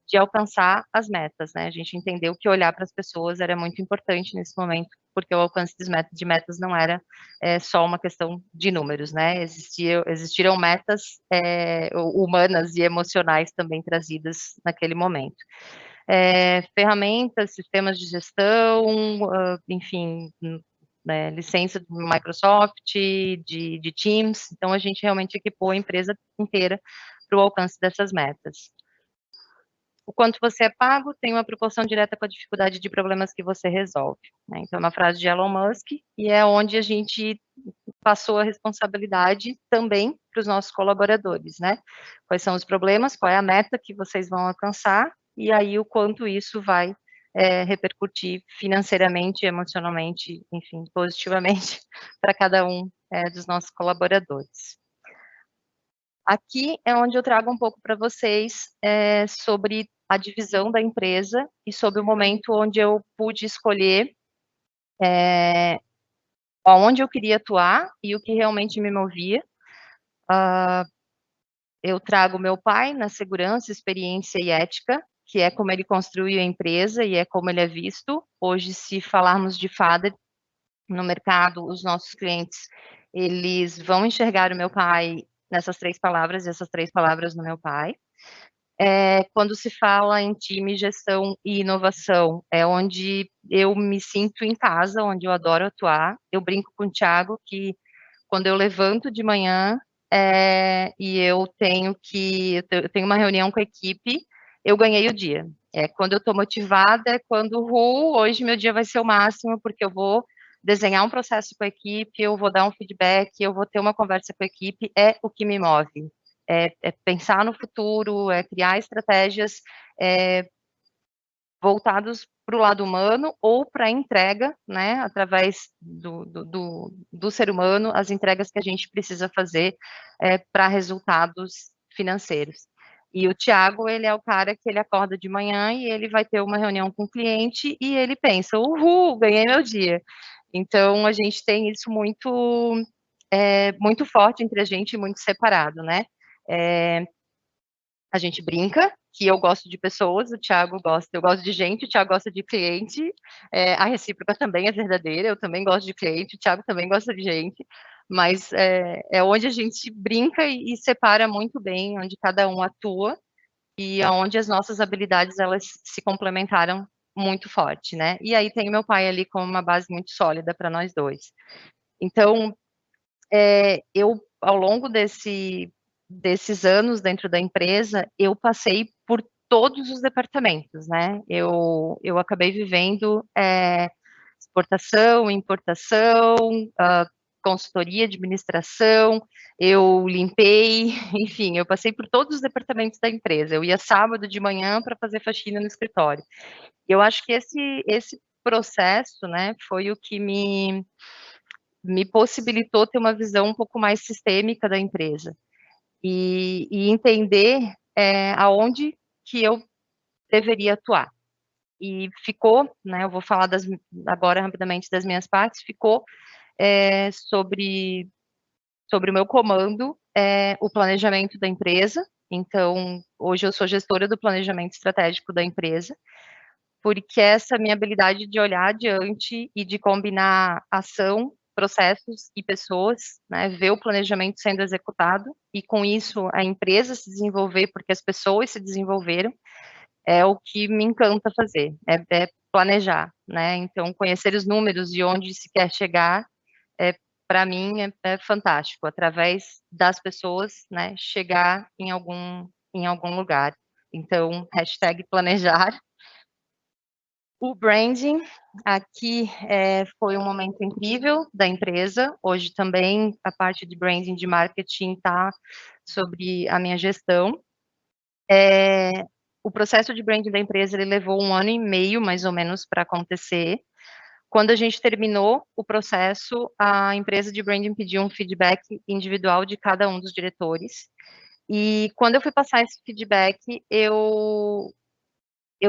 de alcançar as metas, né? A gente entendeu que olhar para as pessoas era muito importante nesse momento, porque o alcance de metas não era só uma questão de números, né? Existiram metas humanas e emocionais também trazidas naquele momento. Ferramentas, sistemas de gestão, enfim, né, licença do Microsoft, de Teams, então a gente realmente equipou a empresa inteira para o alcance dessas metas. O quanto você é pago tem uma proporção direta com a dificuldade de problemas que você resolve, né? Então, é uma frase de Elon Musk, e é onde a gente passou a responsabilidade também para os nossos colaboradores, né? Quais são os problemas, qual é a meta que vocês vão alcançar, e aí o quanto isso vai repercutir financeiramente, emocionalmente, enfim, positivamente para cada um dos nossos colaboradores. Aqui é onde eu trago um pouco para vocês sobre a divisão da empresa e sobre o momento onde eu pude escolher onde eu queria atuar e o que realmente me movia. eu trago meu pai na segurança, experiência e ética, que é como ele construiu a empresa e é como ele é visto. Hoje, se falarmos de Fader no mercado, os nossos clientes, eles vão enxergar o meu pai nessas 3 palavras, e essas 3 palavras no meu pai. Quando se fala em time, gestão e inovação, é onde eu me sinto em casa, onde eu adoro atuar. Eu brinco com o Thiago que quando eu levanto de manhã, e eu tenho uma reunião com a equipe, eu ganhei o dia. Quando eu estou motivada, quando hoje meu dia vai ser o máximo, porque eu vou desenhar um processo com a equipe, eu vou dar um feedback, eu vou ter uma conversa com a equipe, é o que me move. É pensar no futuro, é criar estratégias voltados para o lado humano ou para a entrega, né, através do ser humano, as entregas que a gente precisa fazer para resultados financeiros. E o Thiago, ele é o cara que ele acorda de manhã e ele vai ter uma reunião com o cliente e ele pensa, uhul, ganhei meu dia. Então, a gente tem isso muito forte entre a gente, muito separado, né? A gente brinca, que eu gosto de pessoas, o Thiago gosta, eu gosto de gente, o Thiago gosta de cliente, a recíproca também é verdadeira, eu também gosto de cliente, o Thiago também gosta de gente, mas é onde a gente brinca e separa muito bem, onde cada um atua, e aonde as nossas habilidades, elas se complementaram muito forte, né? E aí tem meu pai ali como uma base muito sólida para nós dois. Então, eu, ao longo desses anos dentro da empresa, eu passei por todos os departamentos, né? Eu acabei vivendo exportação, importação, consultoria, administração, eu limpei, enfim, eu passei por todos os departamentos da empresa. Eu ia sábado de manhã para fazer faxina no escritório. Eu acho que esse processo, né, foi o que me possibilitou ter uma visão um pouco mais sistêmica da empresa e entender aonde que eu deveria atuar. E ficou, né, eu vou falar agora rapidamente das minhas partes, ficou sobre o meu comando o planejamento da empresa. Então, hoje eu sou gestora do planejamento estratégico da empresa, porque essa minha habilidade de olhar adiante e de combinar ação, processos e pessoas, né, ver o planejamento sendo executado e com isso a empresa se desenvolver, porque as pessoas se desenvolveram, é o que me encanta fazer, é planejar, né, então conhecer os números de onde se quer chegar, para mim é fantástico, através das pessoas, né, chegar em algum lugar. Então, #planejar. O branding, aqui foi um momento incrível da empresa, hoje também a parte de branding de marketing está sobre a minha gestão. O processo de branding da empresa, ele levou 1 ano e meio, mais ou menos, para acontecer. Quando a gente terminou o processo, a empresa de branding pediu um feedback individual de cada um dos diretores, e quando eu fui passar esse feedback, eu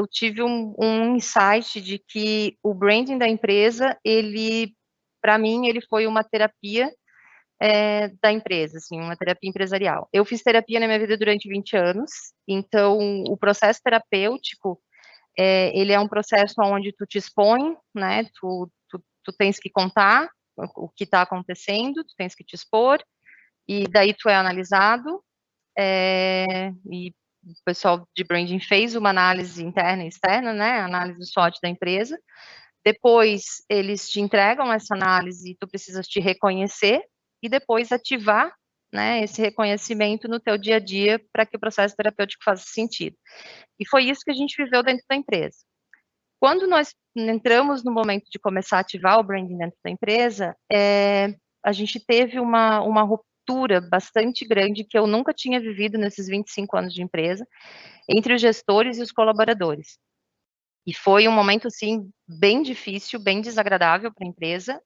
tive um insight de que o branding da empresa, para mim, ele foi uma terapia da empresa, assim, uma terapia empresarial. Eu fiz terapia na minha vida durante 20 anos, então o processo terapêutico, ele é um processo onde tu te expõe, né, tu tens que contar o que está acontecendo, tu tens que te expor, e daí tu é analisado, e o pessoal de branding fez uma análise interna e externa, né, análise do SWOT da empresa. Depois, eles te entregam essa análise e tu precisas te reconhecer e depois ativar, né, esse reconhecimento no teu dia a dia para que o processo terapêutico faça sentido. E foi isso que a gente viveu dentro da empresa. Quando nós entramos no momento de começar a ativar o branding dentro da empresa, a gente teve uma ruptura bastante grande que eu nunca tinha vivido nesses 25 anos de empresa, entre os gestores e os colaboradores. E foi um momento, assim, bem difícil, bem desagradável para a empresa,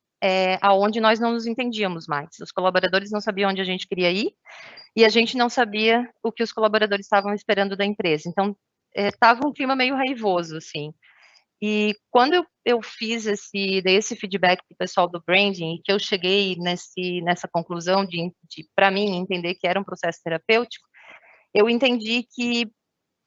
aonde nós não nos entendíamos mais. Os colaboradores não sabiam onde a gente queria ir, e a gente não sabia o que os colaboradores estavam esperando da empresa. Então, estava um clima meio raivoso, assim. E quando eu dei esse feedback para o pessoal do branding, que eu cheguei nessa conclusão de para mim, entender que era um processo terapêutico, eu entendi que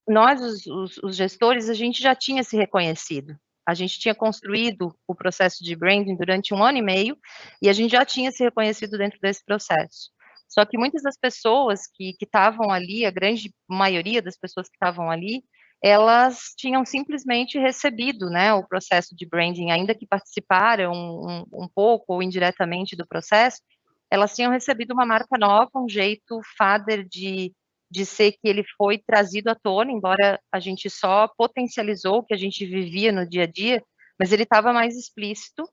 nós, os gestores, a gente já tinha se reconhecido. A gente tinha construído o processo de branding durante 1 ano e meio, e a gente já tinha se reconhecido dentro desse processo. Só que muitas das pessoas que estavam ali, a grande maioria das pessoas que estavam ali, elas tinham simplesmente recebido, né, o processo de branding, ainda que participaram um pouco ou indiretamente do processo, elas tinham recebido uma marca nova, um jeito Fader de ser, que ele foi trazido à tona, embora a gente só potencializou o que a gente vivia no dia a dia, mas ele estava mais explícito,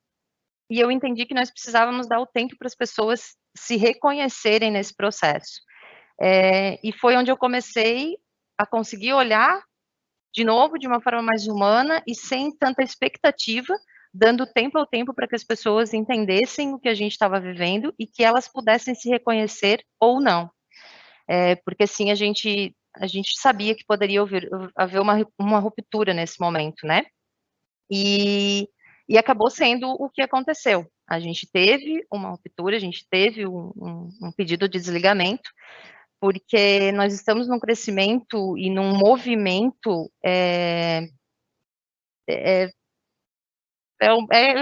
e eu entendi que nós precisávamos dar o tempo para as pessoas se reconhecerem nesse processo. E foi onde eu comecei a conseguir olhar de novo de uma forma mais humana e sem tanta expectativa, dando tempo ao tempo para que as pessoas entendessem o que a gente estava vivendo e que elas pudessem se reconhecer ou não. Porque assim a gente sabia que poderia haver uma ruptura nesse momento, né? E acabou sendo o que aconteceu. A gente teve uma ruptura, a gente teve um pedido de desligamento, porque nós estamos num crescimento e num movimento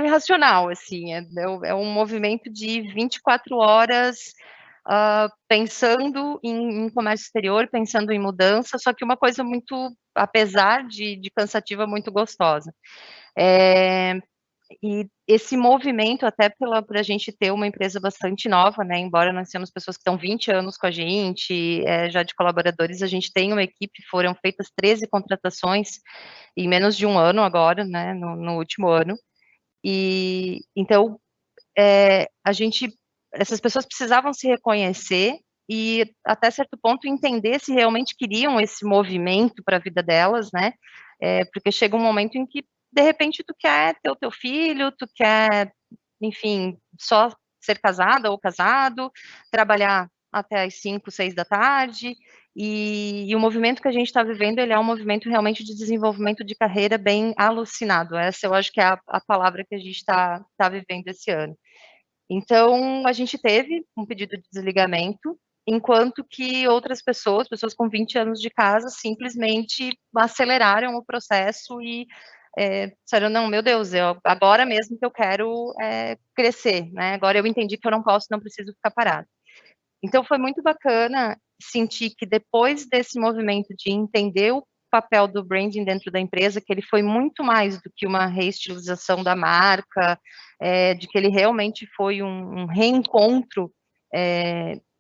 irracional, assim, é um movimento de 24 horas pensando em comércio exterior, pensando em mudança, só que uma coisa muito, apesar de cansativa, muito gostosa. E esse movimento, até por a gente ter uma empresa bastante nova, né, embora nós temos pessoas que estão 20 anos com a gente, já de colaboradores, a gente tem uma equipe, foram feitas 13 contratações em menos de 1 ano agora, né, no último ano. E então, essas pessoas precisavam se reconhecer e, até certo ponto, entender se realmente queriam esse movimento para a vida delas, né? Porque chega um momento em que, de repente, tu quer ter o teu filho, tu quer, enfim, só ser casada ou casado, trabalhar até as 5, 6 da tarde, e o movimento que a gente está vivendo, ele é um movimento realmente de desenvolvimento de carreira bem alucinado. Essa eu acho que é a palavra que a gente está vivendo esse ano. Então, a gente teve um pedido de desligamento, enquanto que outras pessoas com 20 anos de casa, simplesmente aceleraram o processo e disseram, não, meu Deus, agora mesmo que eu quero crescer, né? Agora eu entendi que eu não preciso ficar parado. Então, foi muito bacana sentir que depois desse movimento de entender o papel do branding dentro da empresa, que ele foi muito mais do que uma reestilização da marca, de que ele realmente foi um reencontro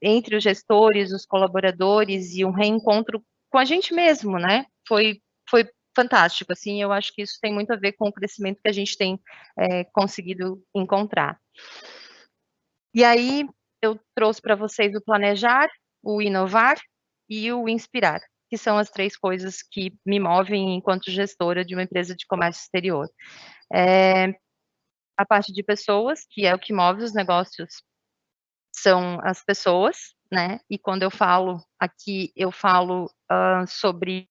entre os gestores, os colaboradores, e um reencontro com a gente mesmo, né? Foi fantástico, assim, eu acho que isso tem muito a ver com o crescimento que a gente tem conseguido encontrar. E aí, eu trouxe para vocês o planejar, o inovar e o inspirar, que são as 3 coisas que me movem enquanto gestora de uma empresa de comércio exterior. A parte de pessoas, que é o que move os negócios, são as pessoas, né? E quando eu falo aqui, eu falo sobre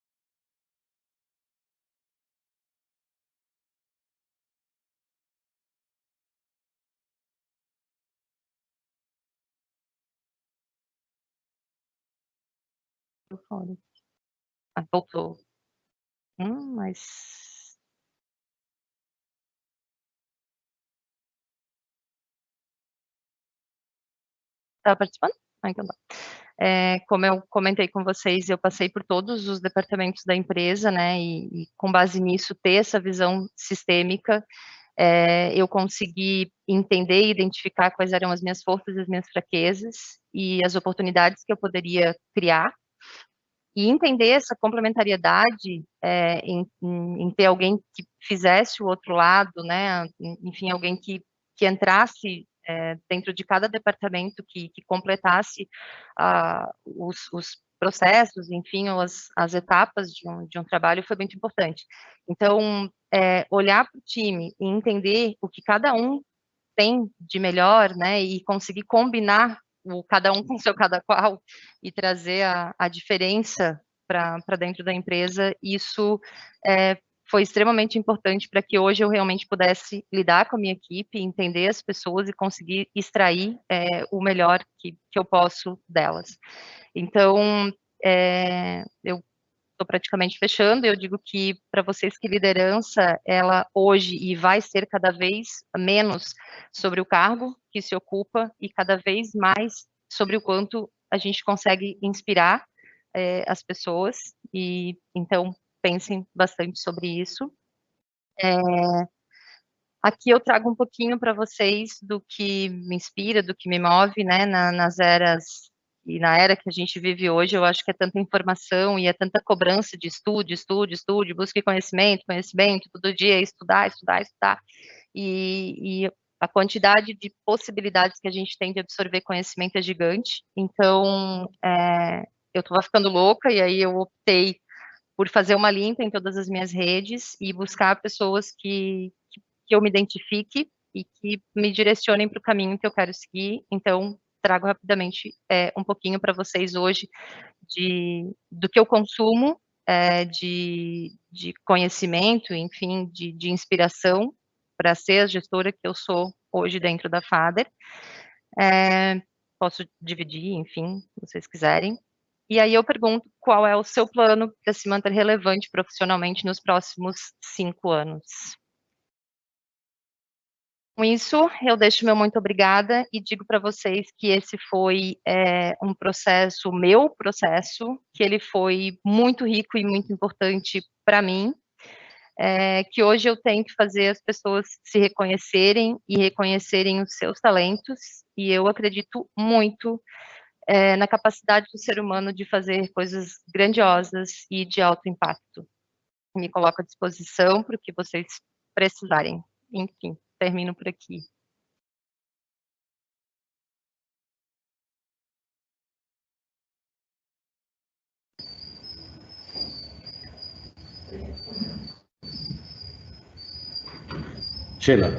voltou. Mas tá participando? Então tá. Como eu comentei com vocês, eu passei por todos os departamentos da empresa, né, e com base nisso, ter essa visão sistêmica, eu consegui entender e identificar quais eram as minhas forças e as minhas fraquezas, e as oportunidades que eu poderia criar, e entender essa complementariedade em ter alguém que fizesse o outro lado, né, enfim, alguém que entrasse dentro de cada departamento, que completasse os processos, enfim, ou as etapas de um trabalho, foi muito importante. Então, olhar para o time e entender o que cada um tem de melhor, né, e conseguir combinar o cada um com seu cada qual e trazer a diferença para dentro da empresa, isso foi extremamente importante para que hoje eu realmente pudesse lidar com a minha equipe, entender as pessoas e conseguir extrair o melhor que eu posso delas. Então, eu estou praticamente fechando, eu digo que para vocês que liderança, ela hoje e vai ser cada vez menos sobre o cargo que se ocupa e cada vez mais sobre o quanto a gente consegue inspirar as pessoas, e então pensem bastante sobre isso. Aqui eu trago um pouquinho para vocês do que me inspira, do que me move, né, nas eras e na era que a gente vive hoje. Eu acho que é tanta informação e é tanta cobrança de estude, busque conhecimento, todo dia estudar, e a quantidade de possibilidades que a gente tem de absorver conhecimento é gigante. Então, eu estava ficando louca e aí eu optei por fazer uma limpa em todas as minhas redes e buscar pessoas que eu me identifique e que me direcionem para o caminho que eu quero seguir. Então, trago rapidamente um pouquinho para vocês hoje do que eu consumo, de conhecimento, enfim, de inspiração para ser a gestora que eu sou hoje dentro da Fader. Posso dividir, enfim, se vocês quiserem. E aí eu pergunto, qual é o seu plano para se manter relevante profissionalmente nos próximos 5 anos? Com isso, eu deixo meu muito obrigada e digo para vocês que esse foi um processo, meu processo, que ele foi muito rico e muito importante para mim, que hoje eu tenho que fazer as pessoas se reconhecerem e reconhecerem os seus talentos, e eu acredito muito na capacidade do ser humano de fazer coisas grandiosas e de alto impacto. Me coloco à disposição para o que vocês precisarem. Enfim, termino por aqui. Sheila,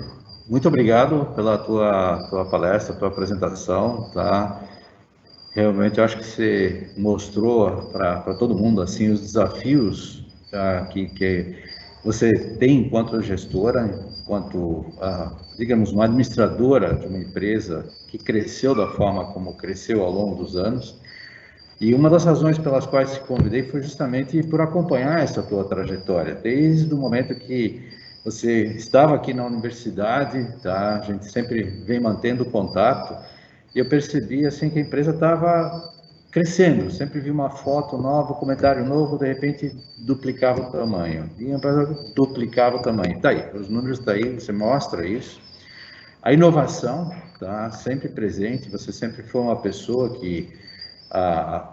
muito obrigado pela tua palestra, tua apresentação, tá? Realmente, eu acho que você mostrou para todo mundo, assim, os desafios que você tem enquanto gestora, enquanto, digamos, uma administradora de uma empresa que cresceu da forma como cresceu ao longo dos anos. E uma das razões pelas quais te convidei foi justamente por acompanhar essa tua trajetória, desde o momento que você estava aqui na universidade, tá? A gente sempre vem mantendo contato, e eu percebi assim que a empresa estava crescendo, sempre vi uma foto nova, um comentário novo, de repente duplicava o tamanho, e a empresa duplicava o tamanho. Tá aí, os números tá aí, você mostra isso. A inovação tá sempre presente, você sempre foi uma pessoa que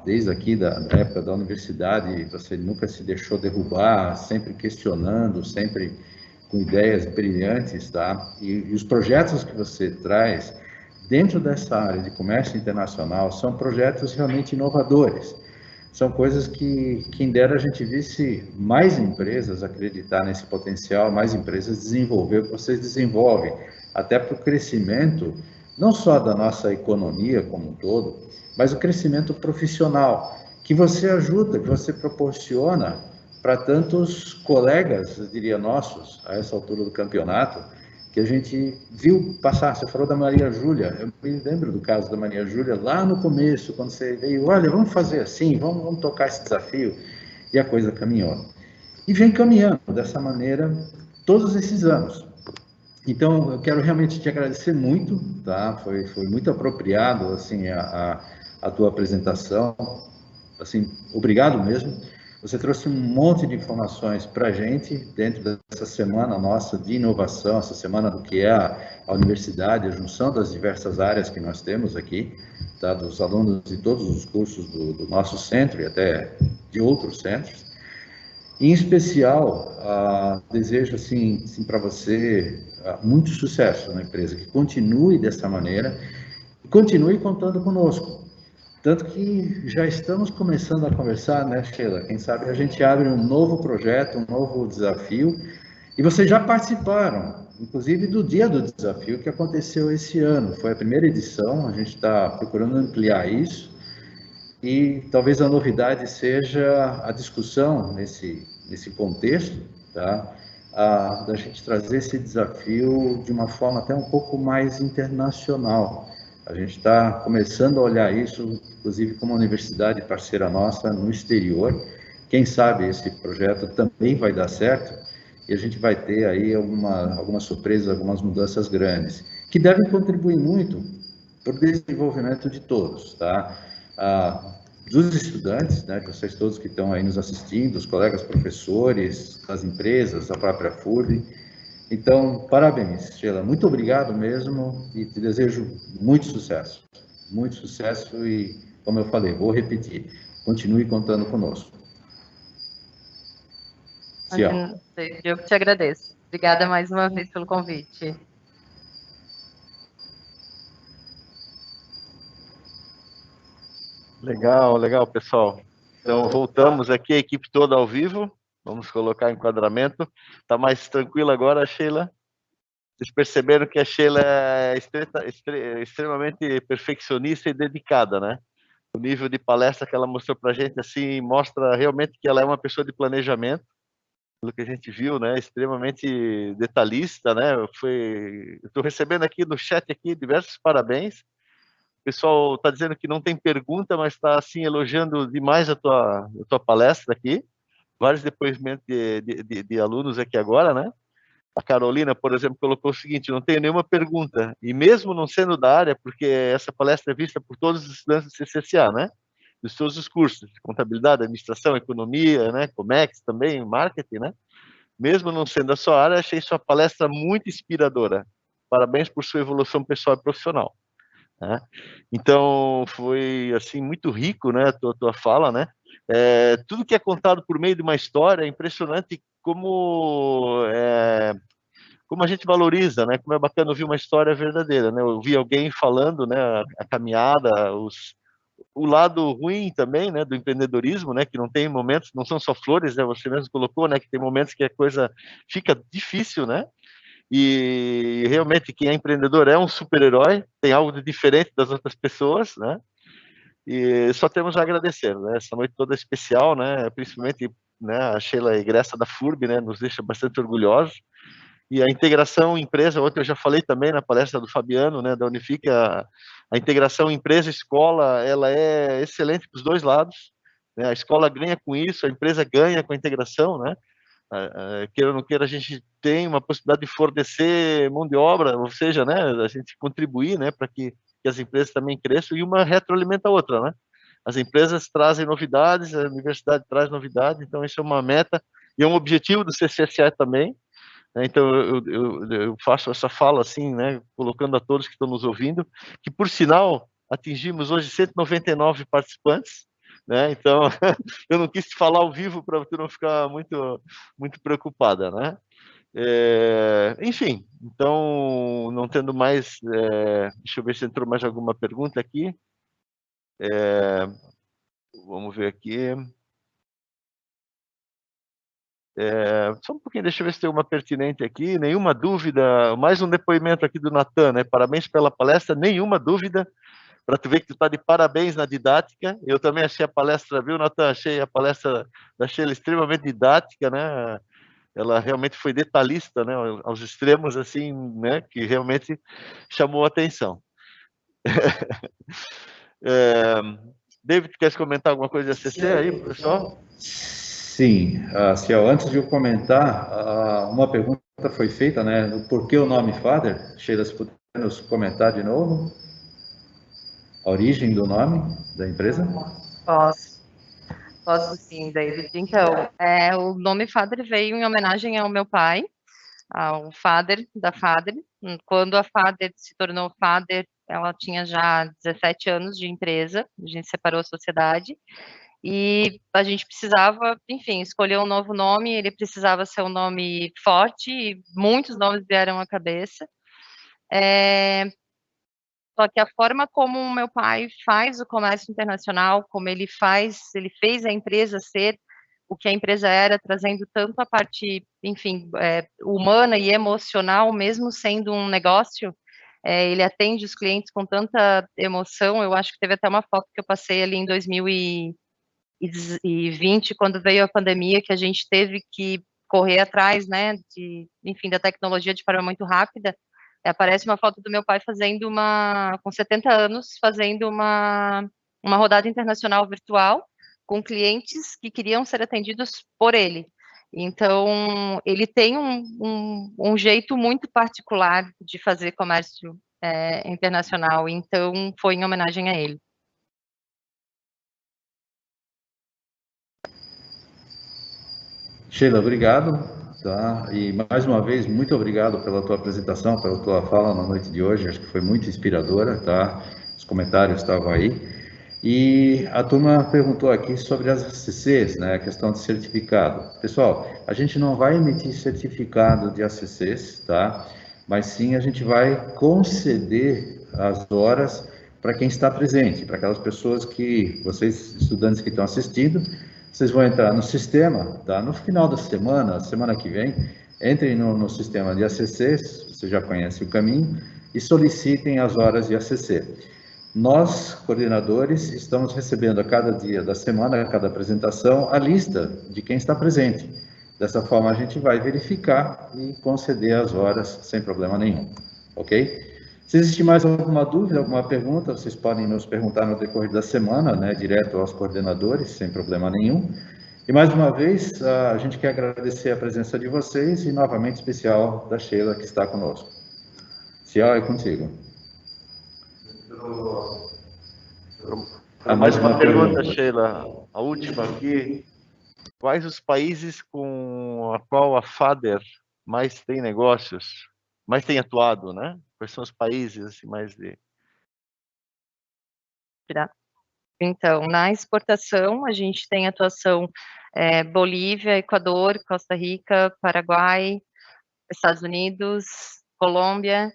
desde aqui da época da universidade, você nunca se deixou derrubar, sempre questionando, sempre com ideias brilhantes, tá? E os projetos que você traz dentro dessa área de comércio internacional são projetos realmente inovadores. São coisas que, quem dera a gente visse mais empresas acreditar nesse potencial, mais empresas desenvolver o que vocês desenvolvem, até para o crescimento, não só da nossa economia como um todo, mas o crescimento profissional, que você ajuda, que você proporciona para tantos colegas, eu diria nossos, a essa altura do campeonato, que a gente viu passar. Você falou da Maria Júlia, eu me lembro do caso da Maria Júlia, lá no começo, quando você veio, olha, vamos fazer assim, vamos tocar esse desafio, e a coisa caminhou. E vem caminhando dessa maneira todos esses anos. Então, eu quero realmente te agradecer muito, tá? Foi muito apropriado, assim, a tua apresentação, assim, obrigado mesmo. Você trouxe um monte de informações para a gente dentro dessa semana nossa de inovação, essa semana do que é a universidade, a junção das diversas áreas que nós temos aqui, tá? Dos alunos de todos os cursos do nosso centro e até de outros centros. Em especial, desejo assim para você muito sucesso na empresa, que continue dessa maneira e continue contando conosco. Tanto que já estamos começando a conversar, né, Sheila? Quem sabe a gente abre um novo projeto, um novo desafio. E vocês já participaram, inclusive, do Dia do Desafio que aconteceu esse ano. Foi a primeira edição, a gente está procurando ampliar isso. E talvez a novidade seja a discussão nesse contexto, tá? Da gente trazer esse desafio de uma forma até um pouco mais internacional, A gente está começando a olhar isso, inclusive como universidade parceira nossa no exterior. Quem sabe esse projeto também vai dar certo e a gente vai ter aí algumas surpresas, algumas mudanças grandes, que devem contribuir muito para o desenvolvimento de todos, tá? Dos estudantes, né, vocês todos que estão aí nos assistindo, os colegas professores, as empresas, a própria FURB. Então, parabéns, Sheila, muito obrigado mesmo e te desejo muito sucesso e, como eu falei, vou repetir, continue contando conosco. Eu que te agradeço. Obrigada mais uma vez pelo convite. Legal, legal, pessoal. Então, voltamos aqui, a equipe toda ao vivo. Vamos colocar enquadramento. Está mais tranquila agora, Sheila? Vocês perceberam que a Sheila é extremamente perfeccionista e dedicada, né? O nível de palestra que ela mostrou para a gente, assim, mostra realmente que ela é uma pessoa de planejamento, pelo que a gente viu, né? Extremamente detalhista, né? Eu estou recebendo aqui no chat aqui diversos parabéns. O pessoal está dizendo que não tem pergunta, mas está assim elogiando demais a tua palestra aqui. Vários depoimentos de alunos aqui agora, né? A Carolina, por exemplo, colocou o seguinte: não tenho nenhuma pergunta, e mesmo não sendo da área, porque essa palestra é vista por todos os estudantes do CCCA, né? De todos os cursos, de contabilidade, administração, economia, né? Comex também, marketing, né? Mesmo não sendo da sua área, achei sua palestra muito inspiradora. Parabéns por sua evolução pessoal e profissional. Né? Então, foi assim muito rico, né, a tua fala, né? Tudo que é contado por meio de uma história é impressionante como a gente valoriza, né? Como é bacana ouvir uma história verdadeira, né? Ouvir alguém falando, né, a caminhada, o lado ruim também, né, do empreendedorismo, né, que não tem momentos, não são só flores, né? Você mesmo colocou, né, que tem momentos que a coisa fica difícil, né? E realmente quem é empreendedor é um super-herói, tem algo de diferente das outras pessoas, né? E só temos a agradecer, né? Essa noite toda especial, né? Principalmente, né, a Sheila egressa da FURB, né, nos deixa bastante orgulhosos. E a integração empresa, ontem eu já falei também na palestra do Fabiano, né, da Unifica, a integração empresa-escola, ela é excelente para os dois lados, né? A escola ganha com isso, a empresa ganha com a integração, né? Queira ou não queira, a gente tem uma possibilidade de fornecer mão de obra, ou seja, né, a gente contribuir, né, para que as empresas também cresçam, e uma retroalimenta a outra, né? As empresas trazem novidades, a universidade traz novidades, então isso é uma meta e é um objetivo do CCSA também, né? Então eu faço essa fala assim, né, colocando a todos que estão nos ouvindo, que por sinal atingimos hoje 199 participantes, né? Então eu não quis te falar ao vivo para tu não ficar muito preocupada, né? Enfim, então não tendo mais, deixa eu ver se entrou mais alguma pergunta aqui. Vamos ver aqui. Só um pouquinho, deixa eu ver se tem uma pertinente aqui. Nenhuma dúvida. Mais um depoimento aqui do Natan, né? Parabéns pela palestra. Nenhuma dúvida. Para tu ver que tu está de parabéns na didática. Eu também achei a palestra, viu, Natan? Achei a palestra da Sheila extremamente didática, né? Ela realmente foi detalhista, né? Aos extremos, assim, né? Que realmente chamou a atenção. David, quer comentar alguma coisa de ACC aí, pessoal? Sim, Ciel, antes de eu comentar, uma pergunta foi feita, né? Por que o nome Father? Sheila, se puder nos comentar de novo? A origem do nome da empresa? Posso sim, David. Então, o nome Fader veio em homenagem ao meu pai, ao Fader da Fader. Quando a Fader se tornou Fader, ela tinha já 17 anos de empresa, a gente separou a sociedade, e a gente precisava, enfim, escolher um novo nome, ele precisava ser um nome forte, e muitos nomes vieram à cabeça. Só que a forma como o meu pai faz o comércio internacional, como ele fez a empresa ser o que a empresa era, trazendo tanto a parte, enfim, humana e emocional, mesmo sendo um negócio, ele atende os clientes com tanta emoção. Eu acho que teve até uma foto que eu passei ali em 2020, quando veio a pandemia, que a gente teve que correr atrás, né, enfim, da tecnologia de forma muito rápida, aparece uma foto do meu pai com 70 anos, fazendo uma rodada internacional virtual com clientes que queriam ser atendidos por ele. Então, ele tem um jeito muito particular de fazer comércio internacional, então foi em homenagem a ele. Sheila, obrigado, tá? E mais uma vez, muito obrigado pela tua apresentação, pela tua fala na noite de hoje, acho que foi muito inspiradora, tá? Os comentários estavam aí. E a turma perguntou aqui sobre as ACCs, né, a questão de certificado. Pessoal, a gente não vai emitir certificado de ACCs, tá? Mas sim a gente vai conceder as horas para quem está presente, para aquelas pessoas que, vocês estudantes que estão assistindo, vocês vão entrar no sistema, tá? No final da semana que vem, entrem no sistema de ACCs, você já conhece o caminho, e solicitem as horas de ACC. Nós, coordenadores, estamos recebendo a cada dia da semana, a cada apresentação, a lista de quem está presente. Dessa forma, a gente vai verificar e conceder as horas sem problema nenhum, ok? Se existe mais alguma dúvida, alguma pergunta, vocês podem nos perguntar no decorrer da semana, né, direto aos coordenadores, sem problema nenhum. E mais uma vez, a gente quer agradecer a presença de vocês e novamente especial da Sheila, que está conosco. Cial, é contigo. Mais uma pergunta, Sheila, a última aqui. Quais os países com a qual a FADER mais tem negócios, mais tem atuado, né? Quais são os países assim, mais de... Então, na exportação, a gente tem atuação Bolívia, Equador, Costa Rica, Paraguai, Estados Unidos, Colômbia,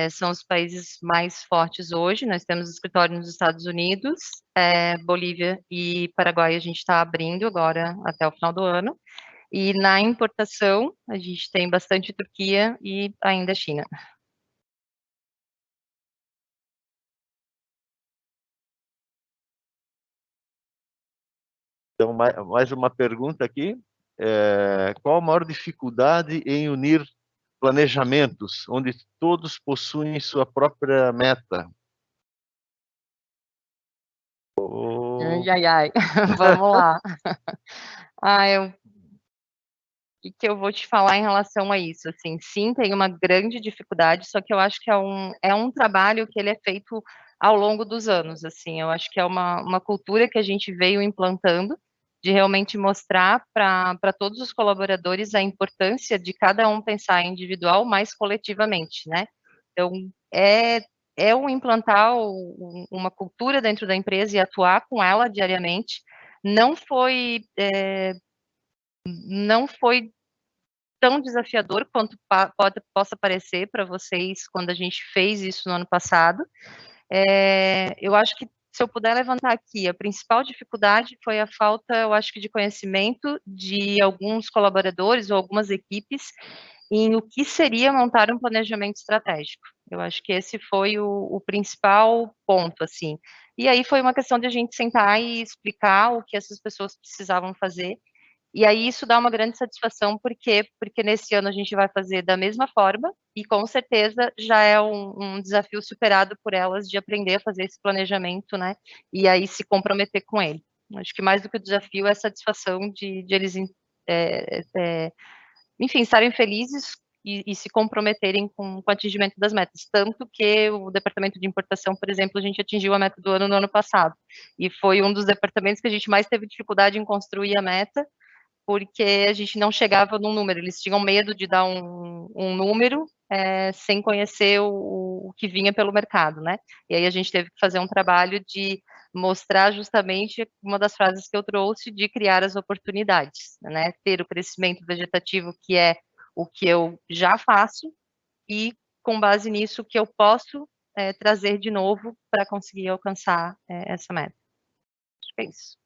são os países mais fortes hoje. Nós temos escritório nos Estados Unidos, Bolívia e Paraguai a gente está abrindo agora até o final do ano. E na importação, a gente tem bastante Turquia e ainda China. Então, mais uma pergunta aqui. Qual a maior dificuldade em unir planejamentos, onde todos possuem sua própria meta? Ai. Vamos lá. O que eu vou te falar em relação a isso? Assim, sim, tem uma grande dificuldade, só que eu acho que é um trabalho que ele é feito ao longo dos anos, assim, eu acho que é uma cultura que a gente veio implantando, de realmente mostrar para todos os colaboradores a importância de cada um pensar individual, mais coletivamente, né? Então, é um implantar uma cultura dentro da empresa e atuar com ela diariamente. Não foi tão desafiador quanto possa parecer para vocês quando a gente fez isso no ano passado. Eu acho que, se eu puder levantar aqui, a principal dificuldade foi a falta, eu acho que, de conhecimento de alguns colaboradores ou algumas equipes em o que seria montar um planejamento estratégico. Eu acho que esse foi o principal ponto, assim. E aí foi uma questão de a gente sentar e explicar o que essas pessoas precisavam fazer. E aí isso dá uma grande satisfação, porque nesse ano a gente vai fazer da mesma forma, e com certeza já é um desafio superado por elas de aprender a fazer esse planejamento, né, e aí se comprometer com ele. Acho que mais do que o desafio é a satisfação de eles, enfim, estarem felizes e se comprometerem com o atingimento das metas. Tanto que o departamento de importação, por exemplo, a gente atingiu a meta do ano no ano passado, e foi um dos departamentos que a gente mais teve dificuldade em construir a meta, porque a gente não chegava num número, eles tinham medo de dar um número sem conhecer o que vinha pelo mercado, né? E aí a gente teve que fazer um trabalho de mostrar justamente uma das frases que eu trouxe, de criar as oportunidades, né? Ter o crescimento vegetativo, que é o que eu já faço, e com base nisso, o que eu posso trazer de novo para conseguir alcançar essa meta. Acho que é isso.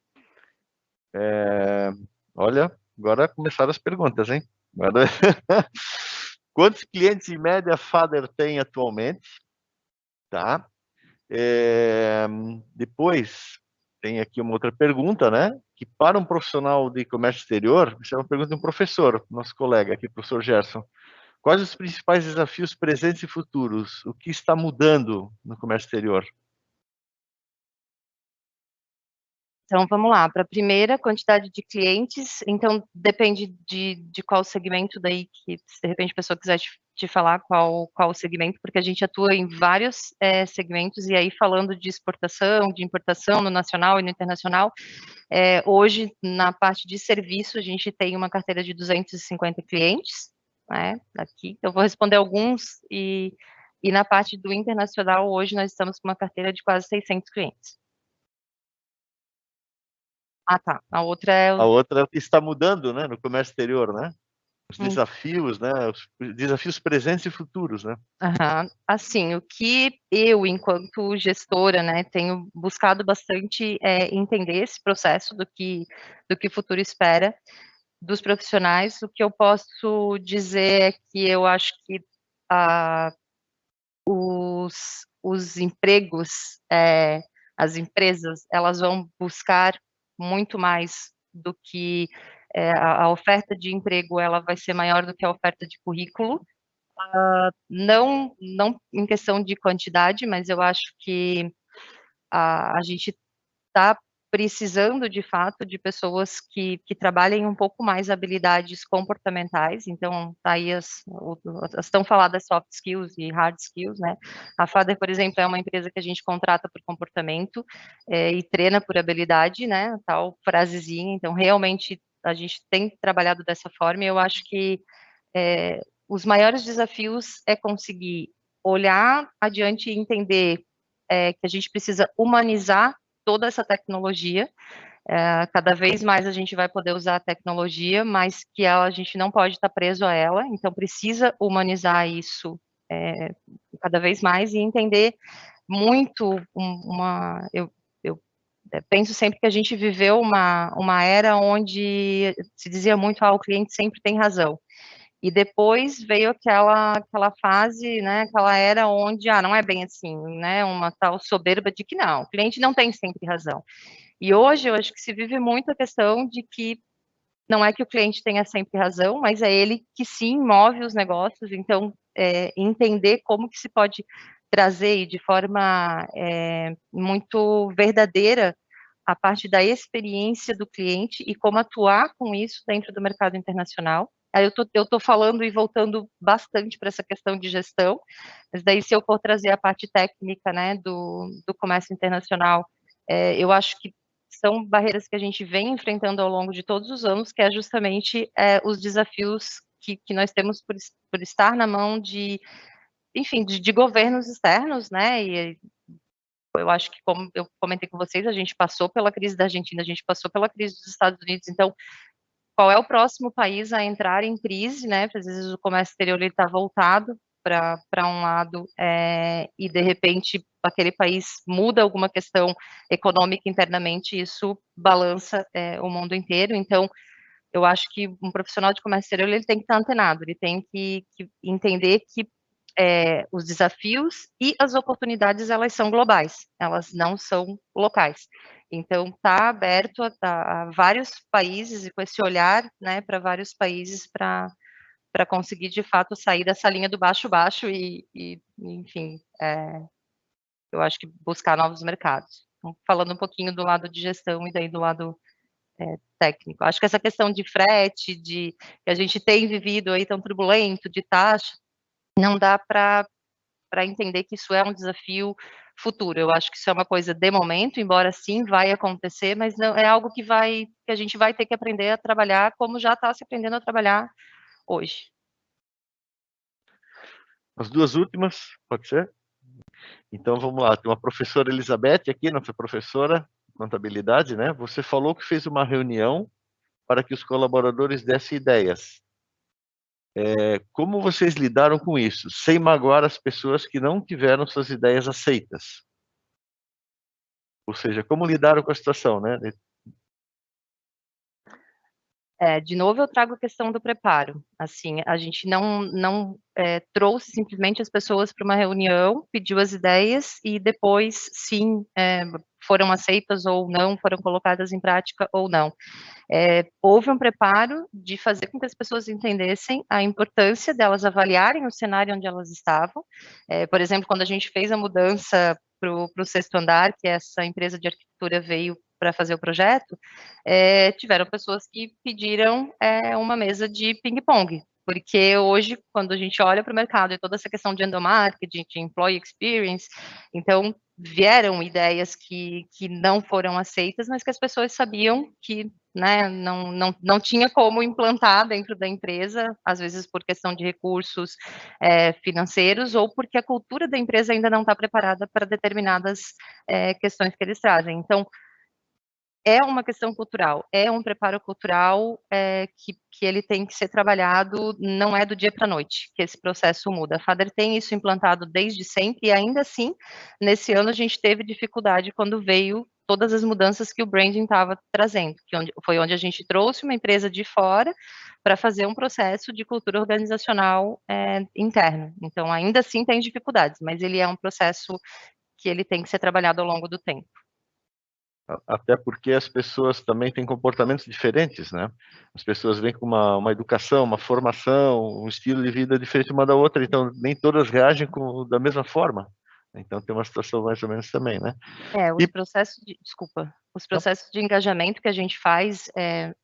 Olha, agora começaram as perguntas, hein? Agora... Quantos clientes em média a FADER tem atualmente? Tá. Depois, tem aqui uma outra pergunta, né? Que para um profissional de comércio exterior, isso é uma pergunta de um professor, nosso colega aqui, professor Gerson. quais os principais desafios presentes e futuros? O que está mudando no comércio exterior? Então, vamos lá. Para a primeira, quantidade de clientes. Então, depende de qual segmento daí que, se de repente a pessoa quiser te falar qual o segmento, porque a gente atua em vários segmentos, e aí falando de exportação, de importação no nacional e no internacional, hoje, na parte de serviço, a gente tem uma carteira de 250 clientes, né, aqui. Eu vou responder alguns, e na parte do internacional, hoje, nós estamos com uma carteira de quase 600 clientes. Ah, tá. A outra é A outra é o que está mudando, né, no comércio exterior, né? Os desafios, né, os desafios presentes e futuros, né? Aham. Assim, o que eu, enquanto gestora, né, tenho buscado bastante entender esse processo do que o futuro espera dos profissionais. O que eu posso dizer é que eu acho que ah, os empregos, as empresas, elas vão buscar muito mais do que a oferta de emprego, ela vai ser maior do que a oferta de currículo. Não em questão de quantidade, mas eu acho que a gente está precisando, de fato, de pessoas que trabalhem um pouco mais habilidades comportamentais. Então, tá aí as tão faladas soft skills e hard skills, né. A Fader, por exemplo, é uma empresa que a gente contrata por comportamento, e treina por habilidade, né, tal frasezinha. Então, realmente, a gente tem trabalhado dessa forma, e eu acho que os maiores desafios é conseguir olhar adiante e entender que a gente precisa humanizar toda essa tecnologia. Cada vez mais a gente vai poder usar a tecnologia, mas que a gente não pode estar preso a ela, então precisa humanizar isso cada vez mais e entender muito eu penso sempre que a gente viveu uma era onde se dizia muito: "Ah, o cliente sempre tem razão". E depois veio aquela fase, né, aquela era onde, não é bem assim, né, uma tal soberba de que não, o cliente não tem sempre razão. E hoje eu acho que se vive muito a questão de que não é que o cliente tenha sempre razão, mas é ele que sim move os negócios. Então, entender como que se pode trazer de forma muito verdadeira a parte da experiência do cliente e como atuar com isso dentro do mercado internacional. Aí eu tô falando e voltando bastante para essa questão de gestão, mas daí se eu for trazer a parte técnica, né, do comércio internacional, eu acho que são barreiras que a gente vem enfrentando ao longo de todos os anos, que é justamente os desafios que nós temos por estar na mão de, enfim, de governos externos, né, e eu acho que, como eu comentei com vocês, a gente passou pela crise da Argentina, a gente passou pela crise dos Estados Unidos. Então, qual é o próximo país a entrar em crise, né? Porque às vezes o comércio exterior está voltado para um lado, e de repente aquele país muda alguma questão econômica internamente, e isso balança o mundo inteiro. Então, eu acho que um profissional de comércio exterior ele tem que estar antenado, ele tem que entender que os desafios e as oportunidades, elas são globais, elas não são locais. Então, está aberto a vários países e com esse olhar, né, para vários países para conseguir, de fato, sair dessa linha do baixo e enfim, eu acho que buscar novos mercados. Então, falando um pouquinho do lado de gestão e daí do lado técnico. Acho que essa questão de frete, que a gente tem vivido aí tão turbulento, de taxa, não dá para entender que isso é um desafio futuro. Eu acho que isso é uma coisa de momento, embora sim vai acontecer, mas não é algo que a gente vai ter que aprender a trabalhar como já está se aprendendo a trabalhar hoje. As duas últimas, pode ser? Então vamos lá, tem uma professora Elizabeth aqui, nossa professora de contabilidade, né? Você falou que fez uma reunião para que os colaboradores dessem ideias. Como vocês lidaram com isso, sem magoar as pessoas que não tiveram suas ideias aceitas? Ou seja, como lidaram com a situação, né? De novo eu trago a questão do preparo, assim, a gente não trouxe simplesmente as pessoas para uma reunião, pediu as ideias e depois sim, foram aceitas ou não, foram colocadas em prática ou não. Houve um preparo de fazer com que as pessoas entendessem a importância delas avaliarem o cenário onde elas estavam. Por exemplo, quando a gente fez a mudança para o 6º andar, que essa empresa de arquitetura veio para fazer o projeto, tiveram pessoas que pediram uma mesa de ping-pong, porque hoje, quando a gente olha para o mercado e toda essa questão de endomarketing, de employee experience, então vieram ideias que não foram aceitas, mas que as pessoas sabiam que, né, não tinha como implantar dentro da empresa, às vezes por questão de recursos financeiros, ou porque a cultura da empresa ainda não está preparada para determinadas questões que eles trazem. Então, é uma questão cultural, é um preparo cultural que ele tem que ser trabalhado, não é do dia para a noite que esse processo muda. A Fader tem isso implantado desde sempre e ainda assim, nesse ano a gente teve dificuldade quando veio todas as mudanças que o branding estava trazendo, foi onde a gente trouxe uma empresa de fora para fazer um processo de cultura organizacional interna. Então, ainda assim tem dificuldades, mas ele é um processo que ele tem que ser trabalhado ao longo do tempo. Até porque as pessoas também têm comportamentos diferentes, né? As pessoas vêm com uma educação, uma formação, um estilo de vida diferente uma da outra, então nem todas reagem da mesma forma. Então tem uma situação mais ou menos também, né? Os processos de engajamento que a gente faz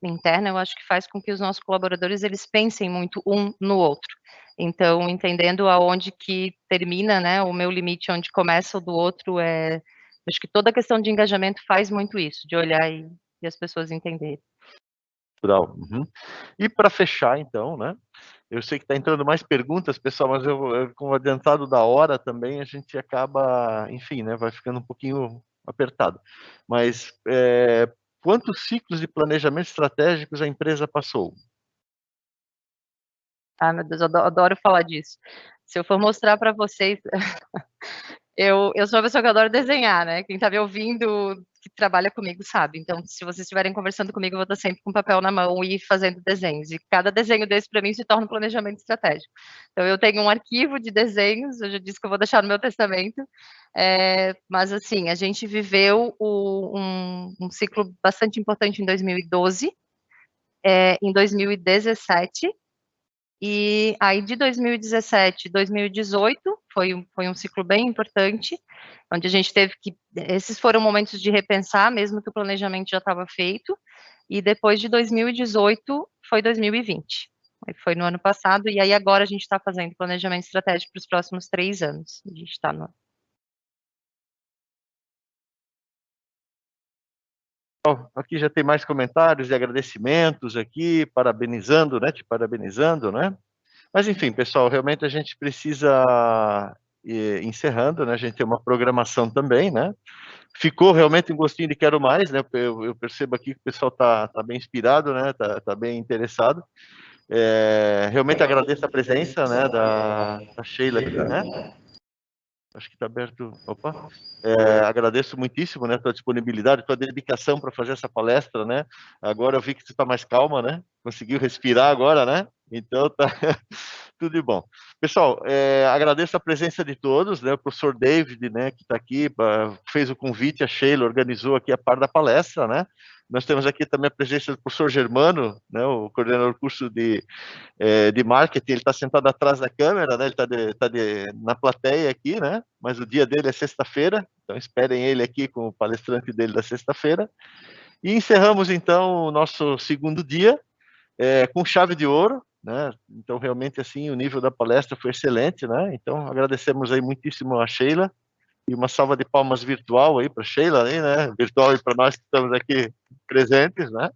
interna, eu acho que faz com que os nossos colaboradores, eles pensem muito um no outro. Então, entendendo aonde que termina, né, o meu limite, onde começa o do outro, acho que toda a questão de engajamento faz muito isso, de olhar e as pessoas entenderem. Uhum. E para fechar, então, né? Eu sei que está entrando mais perguntas, pessoal, mas com o adiantado da hora também, a gente acaba, enfim, né? Vai ficando um pouquinho apertado. Mas quantos ciclos de planejamento estratégicos a empresa passou? Ah, meu Deus, eu adoro falar disso. Se eu for mostrar para vocês, eu sou uma pessoa que adora desenhar, né? Quem está me ouvindo, que trabalha comigo, sabe. Então, se vocês estiverem conversando comigo, eu vou estar sempre com papel na mão e fazendo desenhos. E cada desenho desse, para mim, se torna um planejamento estratégico. Então, eu tenho um arquivo de desenhos, eu já disse que eu vou deixar no meu testamento. Mas, assim, a gente viveu um ciclo bastante importante em 2012, em 2017. E aí, de 2017 2018, foi um ciclo bem importante, onde a gente teve que... Esses foram momentos de repensar, mesmo que o planejamento já estava feito, e depois de 2018, foi 2020. Foi no ano passado, e aí agora a gente está fazendo planejamento estratégico para os próximos 3 anos. A gente está no... Aqui já tem mais comentários e agradecimentos aqui, parabenizando, né? Te parabenizando, né? Mas, enfim, pessoal, realmente a gente precisa ir encerrando, né? A gente tem uma programação também, né? Ficou realmente um gostinho de quero mais, né? Eu percebo aqui que o pessoal tá bem inspirado, né? Tá bem interessado. Realmente agradeço a presença, né? Da Sheila aqui, né? Acho que está aberto. Opa! Agradeço muitíssimo, né, a tua disponibilidade, tua dedicação para fazer essa palestra, né? Agora eu vi que você está mais calma, né? Conseguiu respirar agora, né? Então tá tudo de bom. Pessoal, agradeço a presença de todos, né? O professor David, né, que está aqui, fez o convite, a Sheila organizou aqui a parte da palestra, né? Nós temos aqui também a presença do professor Germano, né, o coordenador do curso de marketing. Ele está sentado atrás da câmera, né? Ele está na plateia aqui, né? Mas o dia dele é sexta-feira, então esperem ele aqui com o palestrante dele da sexta-feira. E encerramos, então, o nosso segundo dia com chave de ouro, né? Então, realmente, assim, o nível da palestra foi excelente, né? Então, agradecemos aí muitíssimo a Sheila e uma salva de palmas virtual aí para a Sheila, aí, né? Virtual e para nós que estamos aqui presentes, né?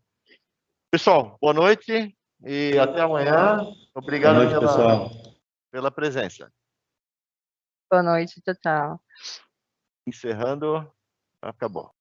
Pessoal, boa noite e até amanhã. Obrigado boa noite, pessoal. Pela presença. Boa noite, tchau, tchau. Encerrando, acabou.